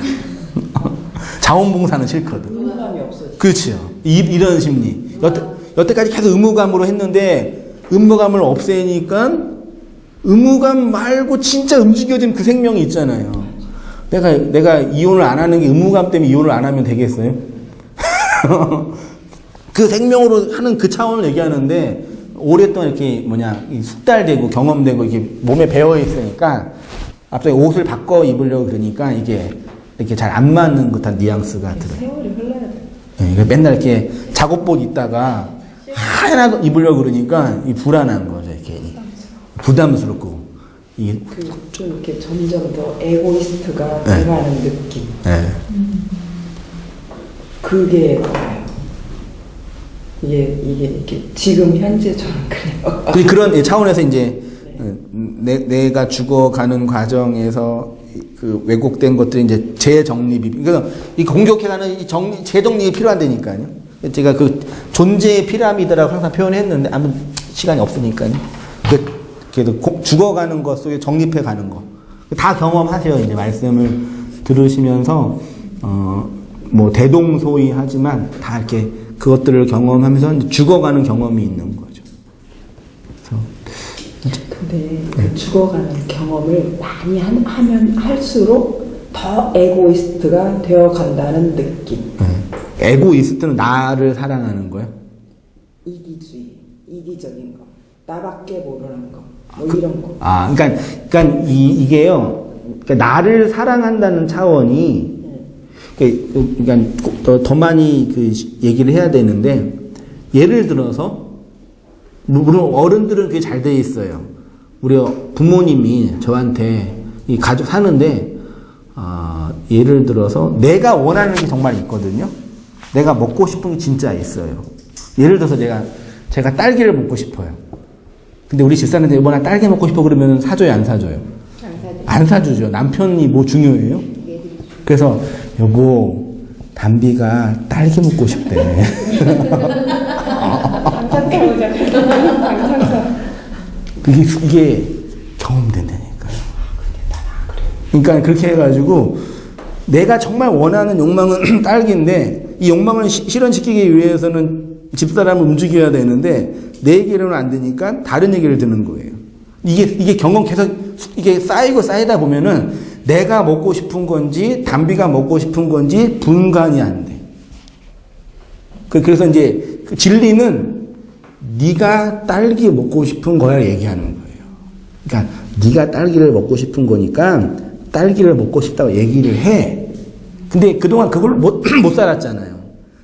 A: 자원봉사는 싫거든.
E: 의무감이 없어지죠.
A: 그렇죠. 이런 심리. 여태까지 계속 의무감으로 했는데 의무감을 없애니까 의무감 말고 진짜 움직여진 그 생명이 있잖아요. 내가 이혼을 안 하는 게 의무감 때문에 이혼을 안 하면 되겠어요? 그 생명으로 하는 그 차원을 얘기하는데 오랫동안 이렇게 숙달되고 경험되고 이게 몸에 배어 있으니까 갑자기 옷을 바꿔 입으려고 그러니까 이게 이렇게 잘 안 맞는 듯한 뉘앙스가 들어요.
E: 세월이 흘러야 돼.
A: 네, 맨날 이렇게 작업복 입다가 하나 입으려고 그러니까 이 불안한 거죠, 이렇게. 부담스럽고. 이게
E: 좀 이렇게 점점 더 에고이스트가
A: 네.
E: 돼가는 느낌.
A: 네.
E: 그게 뭐예요? 이게 이렇게 지금 현재 저는 그래요.
A: 그런 차원에서 이제 내가 죽어가는 과정에서 그 왜곡된 것들이 이제 재정립이, 그러니까 이 공격해가는 이 재정립이 필요한다니까요. 제가 그 존재의 피라미드라고 항상 표현했는데 아무 시간이 없으니까요. 그래도 죽어가는 것 속에 정립해가는 거 다 경험하세요. 이제 말씀을 들으시면서 뭐 대동소이하지만 다 이렇게 그것들을 경험하면서 죽어가는 경험이 있는 거죠.
E: 근데 그 죽어가는 경험을 많이 하면 할수록 더 에고이스트가 되어간다는 느낌.
A: 에고이스트는 나를 사랑하는 거예요?
E: 이기주의, 이기적인 거, 나밖에 모르는 거, 뭐 이런 거.
A: 그러니까 이게요. 그러니까 나를 사랑한다는 차원이, 그러니까 더 많이 그 얘기를 해야 되는데, 예를 들어서, 물론 어른들은 그게 잘 돼 있어요. 우리 부모님이 저한테 이 가족 사는데, 예를 들어서 내가 원하는 게 정말 있거든요. 내가 먹고 싶은 게 진짜 있어요. 예를 들어서 제가 딸기를 먹고 싶어요. 근데 우리 집사람한테 이번에 딸기 먹고 싶어 그러면 사줘요, 안 사줘요? 안 사주죠. 남편이 뭐 중요해요? 그래서 여보, 담비가 딸기 먹고 싶대. 이게 경험된다니까요. 그러니까 그렇게 해가지고 내가 정말 원하는 욕망은 딸기인데 이 욕망을 실현시키기 위해서는 집사람을 움직여야 되는데 내 얘기로는 안 되니까 다른 얘기를 듣는 거예요. 이게 경험 계속 이게 쌓이고 쌓이다 보면은 내가 먹고 싶은 건지 담비가 먹고 싶은 건지 분간이 안 돼. 그래서 이제 그 진리는 네가 딸기 먹고 싶은 거야 얘기하는 거예요. 그러니까 네가 딸기를 먹고 싶은 거니까 딸기를 먹고 싶다고 얘기를 해. 근데 그동안 그걸 못 살았잖아요.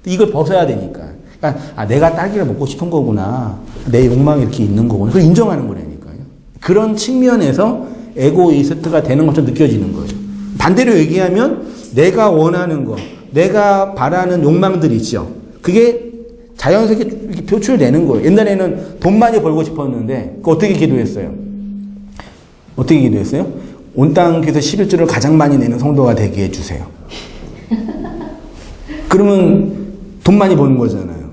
A: 이걸 벗어야 되니까. 그러니까 내가 딸기를 먹고 싶은 거구나. 내 욕망이 이렇게 있는 거구나. 그걸 인정하는 거라니까요. 그런 측면에서 에고이스트가 되는 것처럼 느껴지는 거죠. 반대로 얘기하면 내가 원하는 거, 내가 바라는 욕망들 있죠. 그게 자연스럽게 이렇게 표출되는 거예요. 옛날에는 돈 많이 벌고 싶었는데 그거 어떻게 기도했어요? 어떻게 기도했어요? 온 땅 교회에서 11조를 가장 많이 내는 성도가 되게 해주세요. 그러면 돈 많이 버는 거잖아요.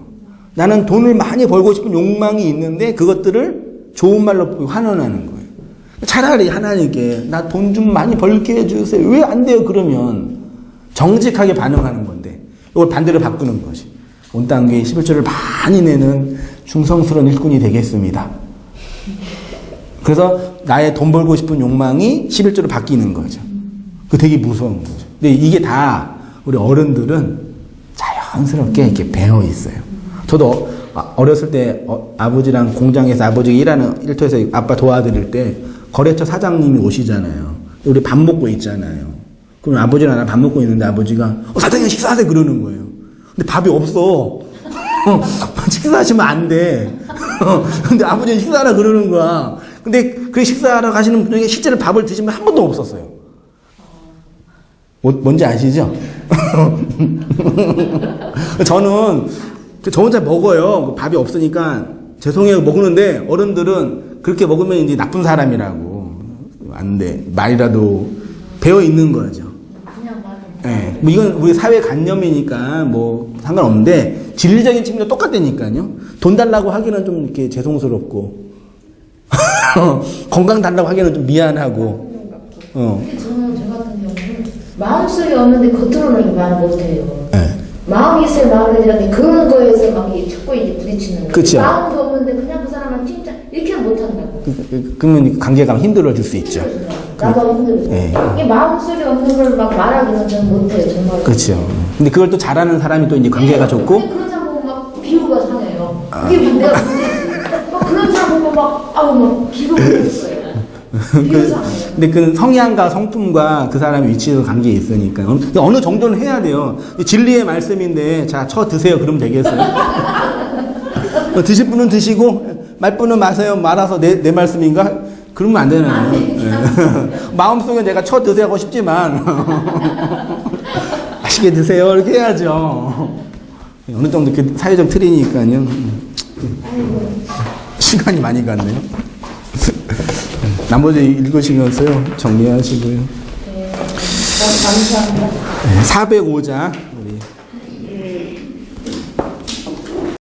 A: 나는 돈을 많이 벌고 싶은 욕망이 있는데 그것들을 좋은 말로 환원하는 거예요. 차라리 하나님께 나 돈 좀 많이 벌게 해주세요. 왜 안 돼요? 그러면 정직하게 반응하는 건데 이걸 반대로 바꾸는 거지. 온 땅 교회 11조를 많이 내는 충성스러운 일꾼이 되겠습니다. 그래서 나의 돈 벌고 싶은 욕망이 11조로 바뀌는 거죠. 그 되게 무서운 거죠. 근데 이게 다 우리 어른들은 자연스럽게 이렇게 배어 있어요. 저도 어렸을 때 아버지랑 공장에서 아버지가 일하는 일터에서 아빠 도와드릴 때 거래처 사장님이 오시잖아요. 우리 밥 먹고 있잖아요. 그럼 아버지랑 나랑 밥 먹고 있는데 아버지가 사장님 식사하세요 그러는 거예요. 근데 밥이 없어. 식사하시면 안 돼. 근데 아버지는 식사하라 그러는 거야. 근데 그 식사하러 가시는 분 중에 실제로 밥을 드신 분 한 번도 없었어요. 뭔지 아시죠? 저는 저 혼자 먹어요. 밥이 없으니까 죄송해요 먹는데 어른들은 그렇게 먹으면 이제 나쁜 사람이라고 안 돼. 말이라도 배어 있는 거죠.
B: 그냥 말은.
A: 네. 뭐 이건 우리 사회 관념이니까 뭐 상관없는데 진리적인 측면도 똑같다니까요. 돈 달라고 하기는 좀 이렇게 죄송스럽고 건강 달라고 하기는 좀 미안하고.
B: 근데 저는 저 같은 경우는 마음속에 없는데 겉으로는 말 못해요.
A: 네.
B: 마음이 있어야 말을 해야지 그런 거에서 막 자꾸 이제 부딪히는 거예요.
A: 그쵸.
B: 마음도 없는데 그냥 그 사람은 진짜 이렇게 못한다고.
A: 그러면 관계가 힘들어질 수 있죠.
B: 나도 힘들어요.
A: 네.
B: 이게 마음속에 없는 걸 막 말하기는 저는 못해요, 정말.
A: 그렇죠. 근데 그걸 또 잘하는 사람이 또 이제 관계가 좋고.
B: 근데 그런 사람 보면 막 비호가 상해요. 그게 내가 막 그런 사람 보면 막 비호가 있어요. 비호 상해요.
A: 근데 그 성향과 성품과 그 사람의 위치의 관계에 있으니까 어느 정도는 해야 돼요. 진리의 말씀인데 자, 쳐 드세요. 그러면 되겠어요? 드실 분은 드시고 말 분은 마세요. 말아서 내 말씀인가? 그러면 안 되나요? 네. 마음속에 내가 쳐 드세요 하고 싶지만 맛있게 드세요. 이렇게 해야죠. 어느 정도 이렇게 사회적 틀이니까요. 시간이 많이 갔네요. 나머지 읽으시면서요. 정리하시고요.
B: 네, 감사합니다.
A: 405장